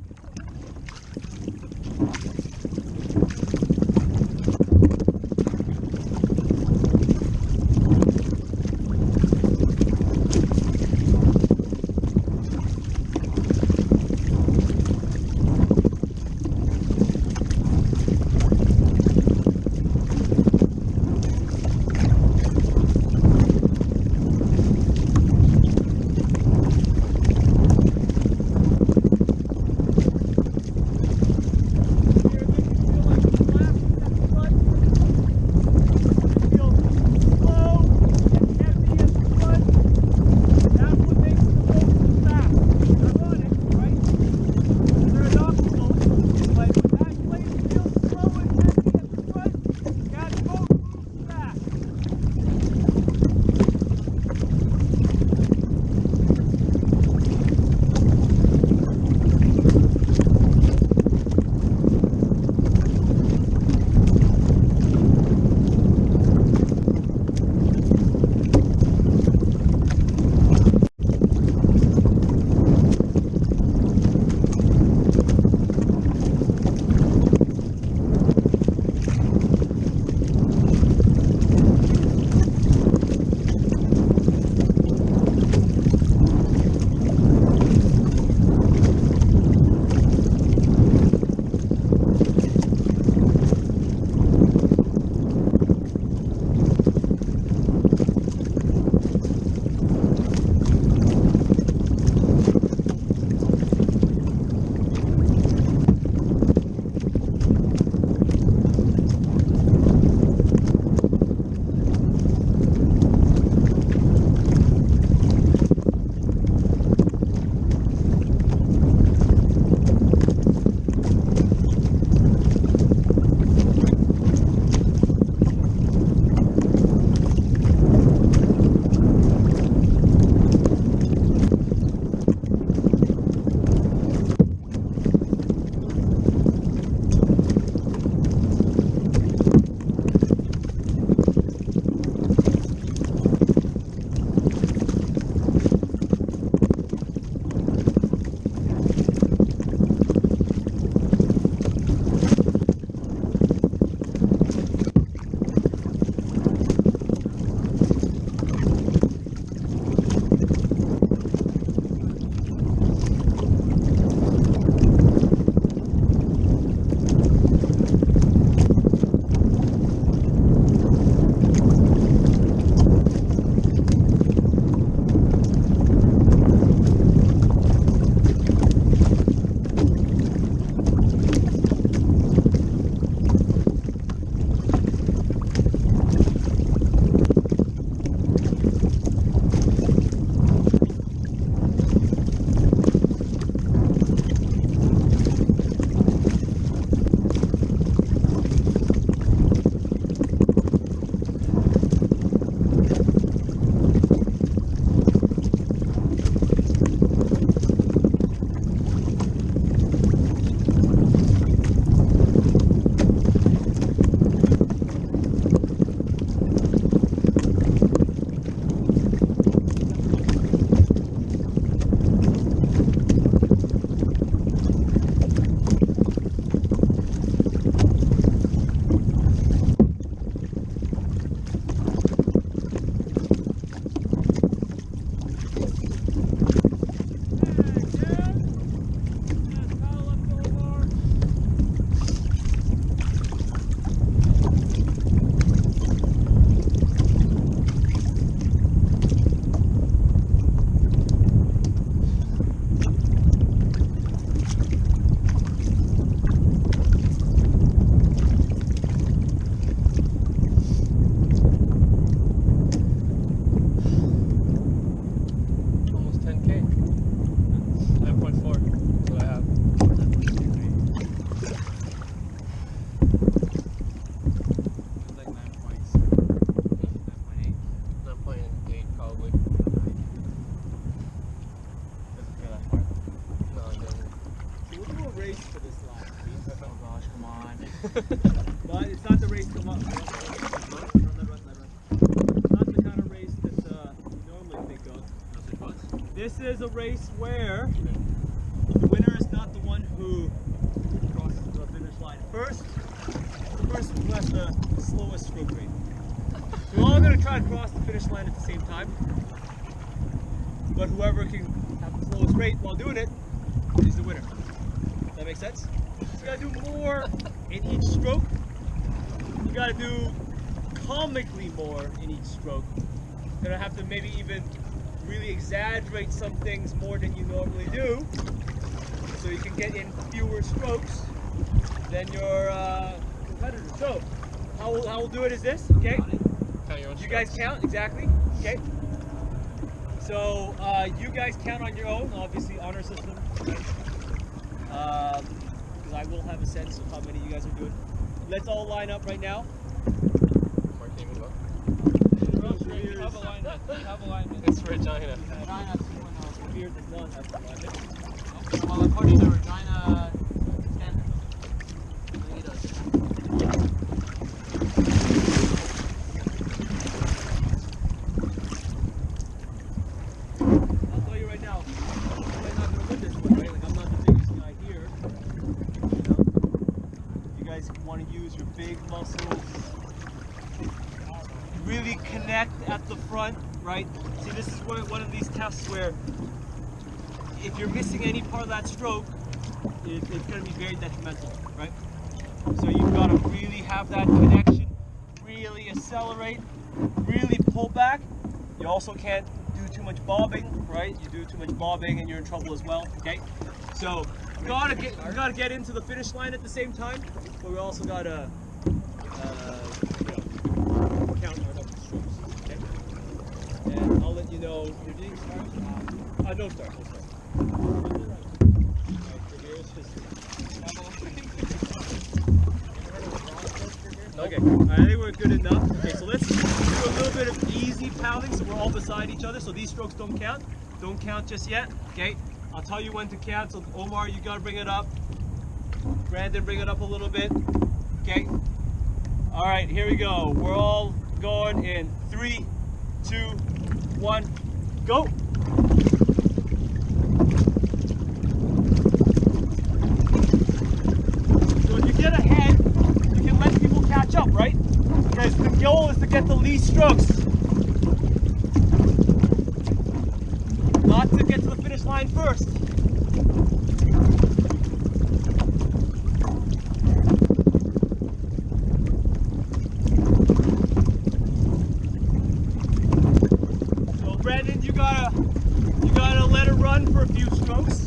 This is a race where the winner is not the one who crosses the finish line first. The person who has the slowest stroke rate. We're all going to try to cross the finish line at the same time. But whoever can have the slowest rate while doing it is the winner. Does that make sense? So you got to do more in each stroke. You got to do comically more in each stroke. You're going to have to maybe even really exaggerate some things more than you normally do, so you can get in fewer strokes than your competitor. So, how we'll do it is this, okay? Count your own You guys count, exactly, okay? So, you guys count on your own, obviously honor system, because I will have a sense of how many you guys are doing. Let's all line up right now. Mark, can you move up? You have alignment. You have alignment. It's Regina. Regina 210. Beard does not have alignment. Well, according to Regina standard, I think he does. I'll tell you right now, I'm not going to win this one, right? Like, I'm not the biggest guy here. You know? You guys want to use your big muscles. Really connect at the front, right? See, this is one of these tests where if you're missing any part of that stroke, it's going to be very detrimental, right? So you've got to really have that connection, really accelerate, really pull back. You also can't do too much bobbing, right? You do too much bobbing and you're in trouble as well, okay? So you gotta get into the finish line at the same time, but we also gotta count our number of strokes, okay? And I'll let you know. You're doing stars? No stars, no stars. Okay, I think we're good enough. Okay, so let's do a little bit of easy pounding so we're all beside each other. So these strokes don't count. Don't count just yet. Okay, I'll tell you when to count. So Omar, you gotta bring it up. Brandon, bring it up a little bit. Okay. All right, here we go. We're all going in 3, 2, 1, go. So if you get ahead, you can let people catch up, right? Because the goal is to get the least strokes. Not to get to the finish line first. So Brandon, you gotta let it run for a few strokes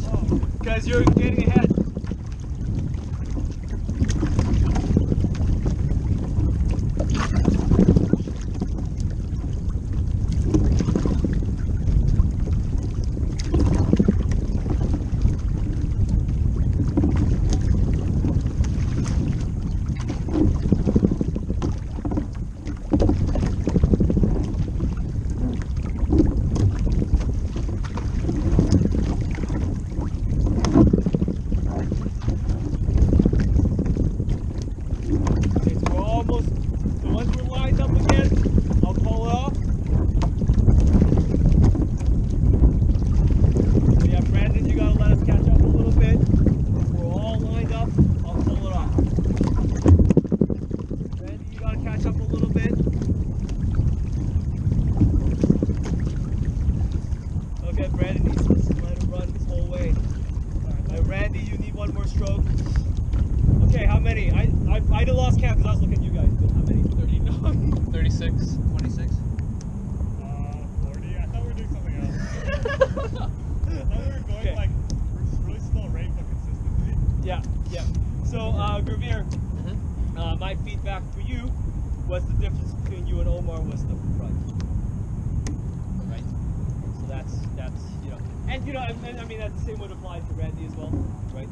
because you're getting ahead. I lost count because I was looking at you guys. But how many? 36. 26. 40. I thought we were doing something else. I thought we were going Okay. like really slow rate but consistently. Yeah, yeah. So, Gravir, my feedback for you was the difference between you and Omar was the front. Right? So that's you know, and you know, I mean that's the same would apply to Randy as well, right?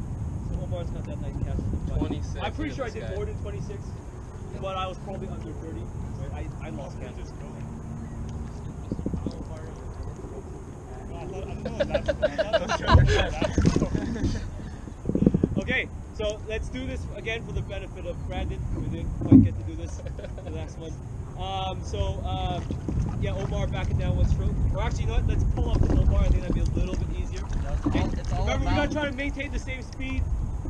So Omar's got that nice catch in the front. 26. I'm pretty sure I this did guy. more than 26, but I was probably under 30. Right? I lost count. Just going. No, I thought Okay, so let's do this again for the benefit of Brandon, who didn't quite get to do this the last one. Yeah, Omar back it down one stroke. Or actually, you know what? Let's pull up to Omar. I think that'd be a little try to maintain the same speed,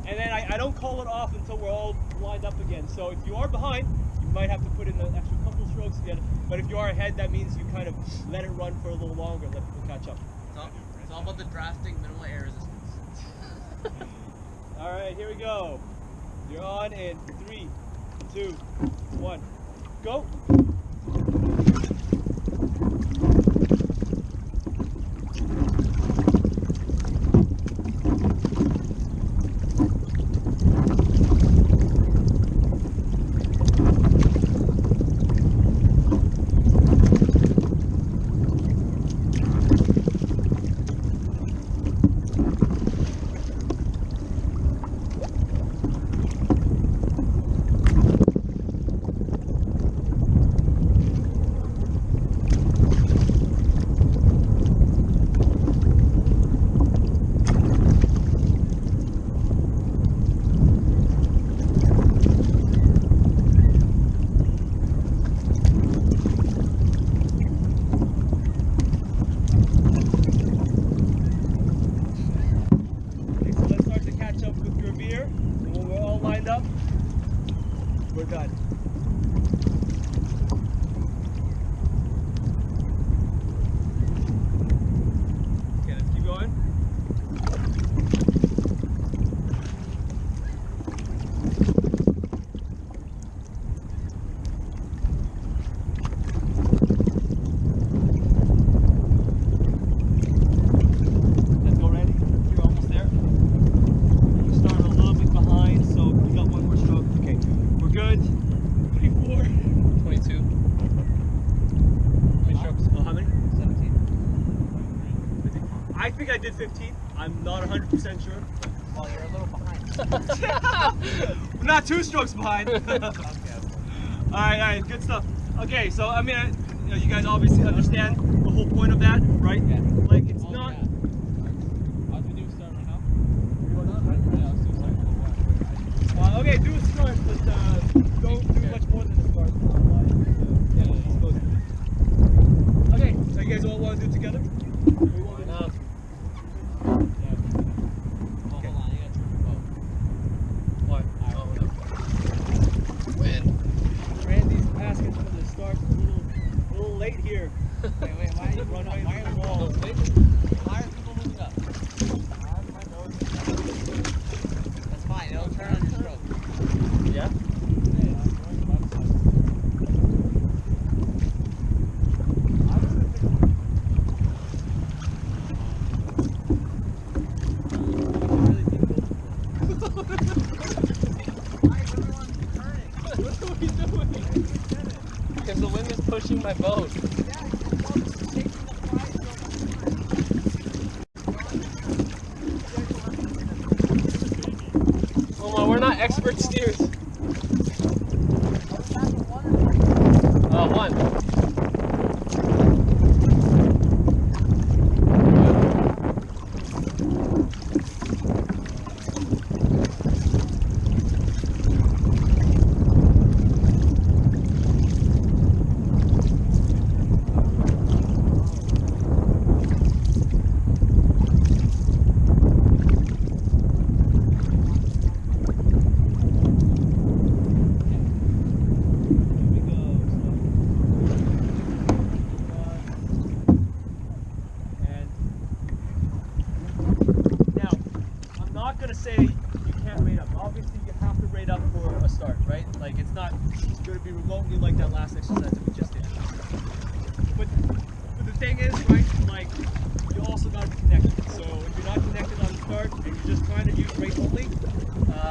and then I don't call it off until we're all lined up again. So if you are behind, you might have to put in an extra couple strokes again. But if you are ahead, that means you kind of let it run for a little longer, let people catch up. It's all about the drafting minimal air resistance. All right, here we go. You're on in 3, 2, 1, go. We're done. Okay, let's keep going. Let's go, Randy. You're almost there. You started a little bit behind, so you got one more stroke. Okay, we're good. 24. 22. How many strokes? Oh, how many? 17. I think I did 15. I'm not 100% sure. Well, you're a little behind. We're not 2 strokes behind. All right, good stuff. Okay, so I mean, you guys obviously understand the whole point of that, right? Yeah. Like it's not. How do we do start right now? Yeah, okay, do a start, but don't do much more than a start. Okay, so you guys all want to do it together? Why not? Hold on, you gotta turn your boat. What? Win. Randy's asking for the start a little late here. Wait, why are you Run running? away Why from are the wall. Why are people moving up? That's fine, it'll turn on your stroke. Yeah? Because the wind is pushing my boat. Oh my, we're not expert steers. One. Say you can't rate up. Obviously, you have to rate up for a start, right? Like it's not going to be remotely like that last exercise that we just did. But the thing is, right? Like you also got to be connected. So if you're not connected on the start and you're just trying to use rate only,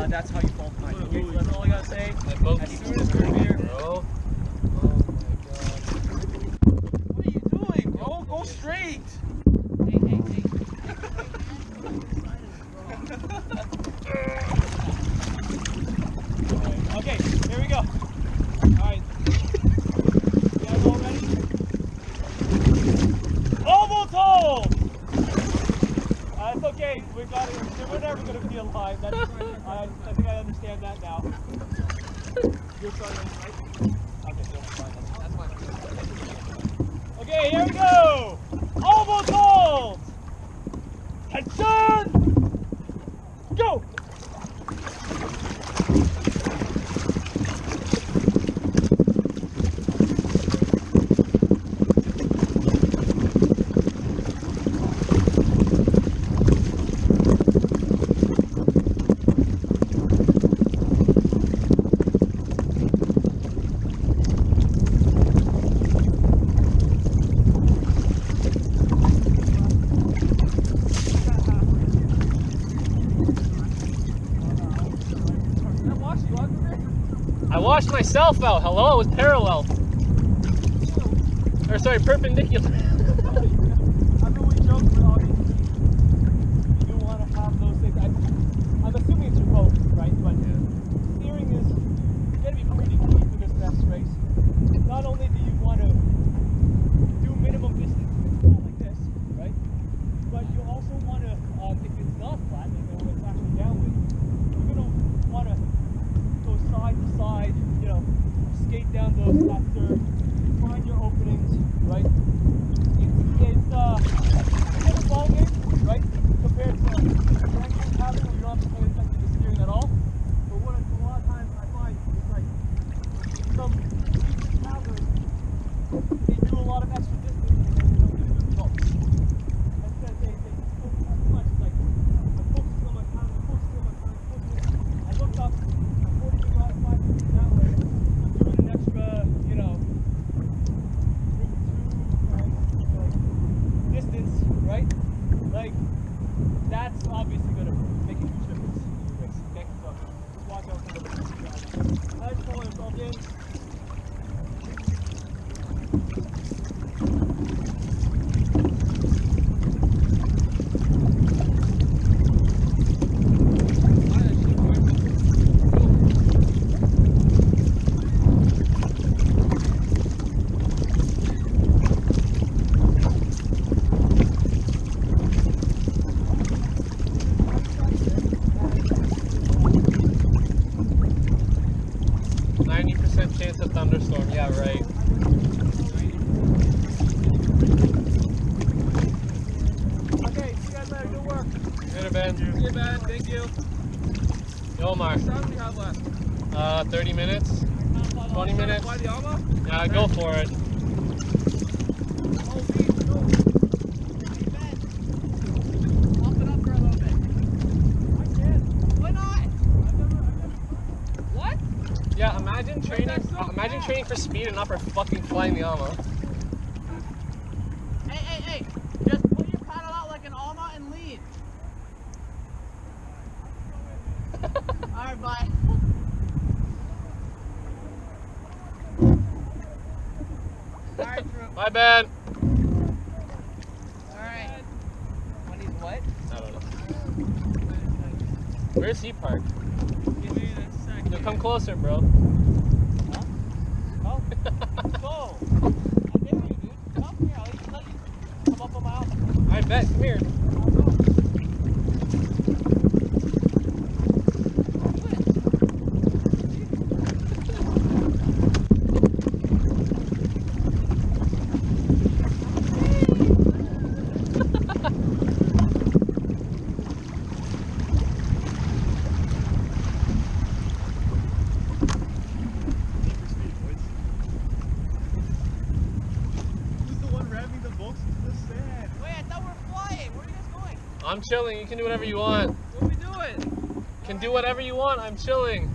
that's how you fall behind. Okay, so that's all I gotta say. My boat As keeps soon as we're turning, here, bro. Oh my god. What are you doing, bro? Go straight! Hey. Okay, here we go. Alright. You guys all ready? Oval toe! It's okay, we got it. We're never going to be alive. That's, I think I understand that now. You're starting, right? Okay, that's fine. That's fine. Okay, here we go! Oval toe! Attention! washed myself out. Hello, it was parallel. Or sorry, perpendicular. I know we joke, but obviously you do want to have those things. I'm assuming it's your boat, right? But steering is going to be pretty key for this next race. Not only do you want to do minimum distance if it's flat like this, right? But you also want to, if it's not flat, and it's actually downwind, you're going to want to go side to side, you know, skate down that surf, find your openings, right? It's a ball game, right? Compared to ranking paddling where you don't have to pay attention to steering at all. But what a lot of times I find is like some decent paddlers, they do a lot of extra distance and then they don't get good results. Instead they focus too much, like I'm focusing on my paddling, focusing on my time, focusing. I looked up, I'm 40 miles, 5 minutes that way. I'm doing an extra, you know, distance, right? Like, that's obviously going to make a huge difference in your race, okay? So, just watch out for the guys pulling yourself in. Chance of thunderstorm, yeah, right. Okay, see you guys later, good work. Later, Ben. See you, Ben. Thank you. Yo, Omar. How much time do you have left? 30 minutes? 20 minutes? Fly the Alma? Yeah, go for it. Oh, please, go. Hey, Ben. Pump it up for a little bit. I can. Why not? What? Yeah, imagine training for speed and not for fucking flying the Alma. Hey. Just put your paddle out like an Alma and lead. Alright, bye. Alright, Drew. Bye, Ben. Alright. When he's what? I don't know. Where's he parked? Give me a second. Yo, come closer, bro. Huh? Oh, go. I dare you, dude. Come here, I'll let you come up on my Alma. I bet. Come here. I'm chilling. You can do whatever you want. What are we doing? Can do whatever you want. I'm chilling.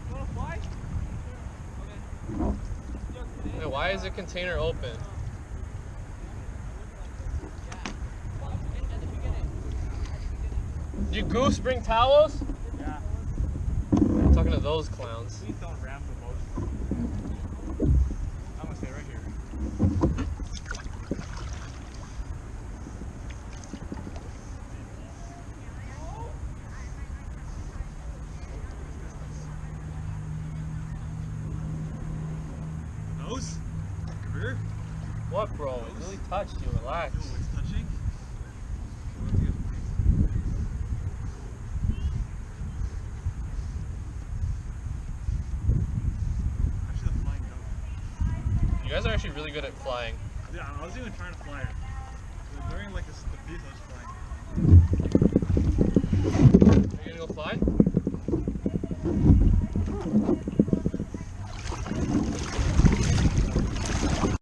You want to fly? Okay. Wait, why is the container open? Did you goose bring towels? Yeah. I'm talking to those clowns. Please don't ram the boat. I'm gonna stay right here. Nose? Come here. What, bro? It really touched you. Relax. Yo, it's touching. Actually, the flying goat. You guys are actually really good at flying. Yeah, I was even trying to fly it. During like the piece, I was flying. Are you gonna go fly?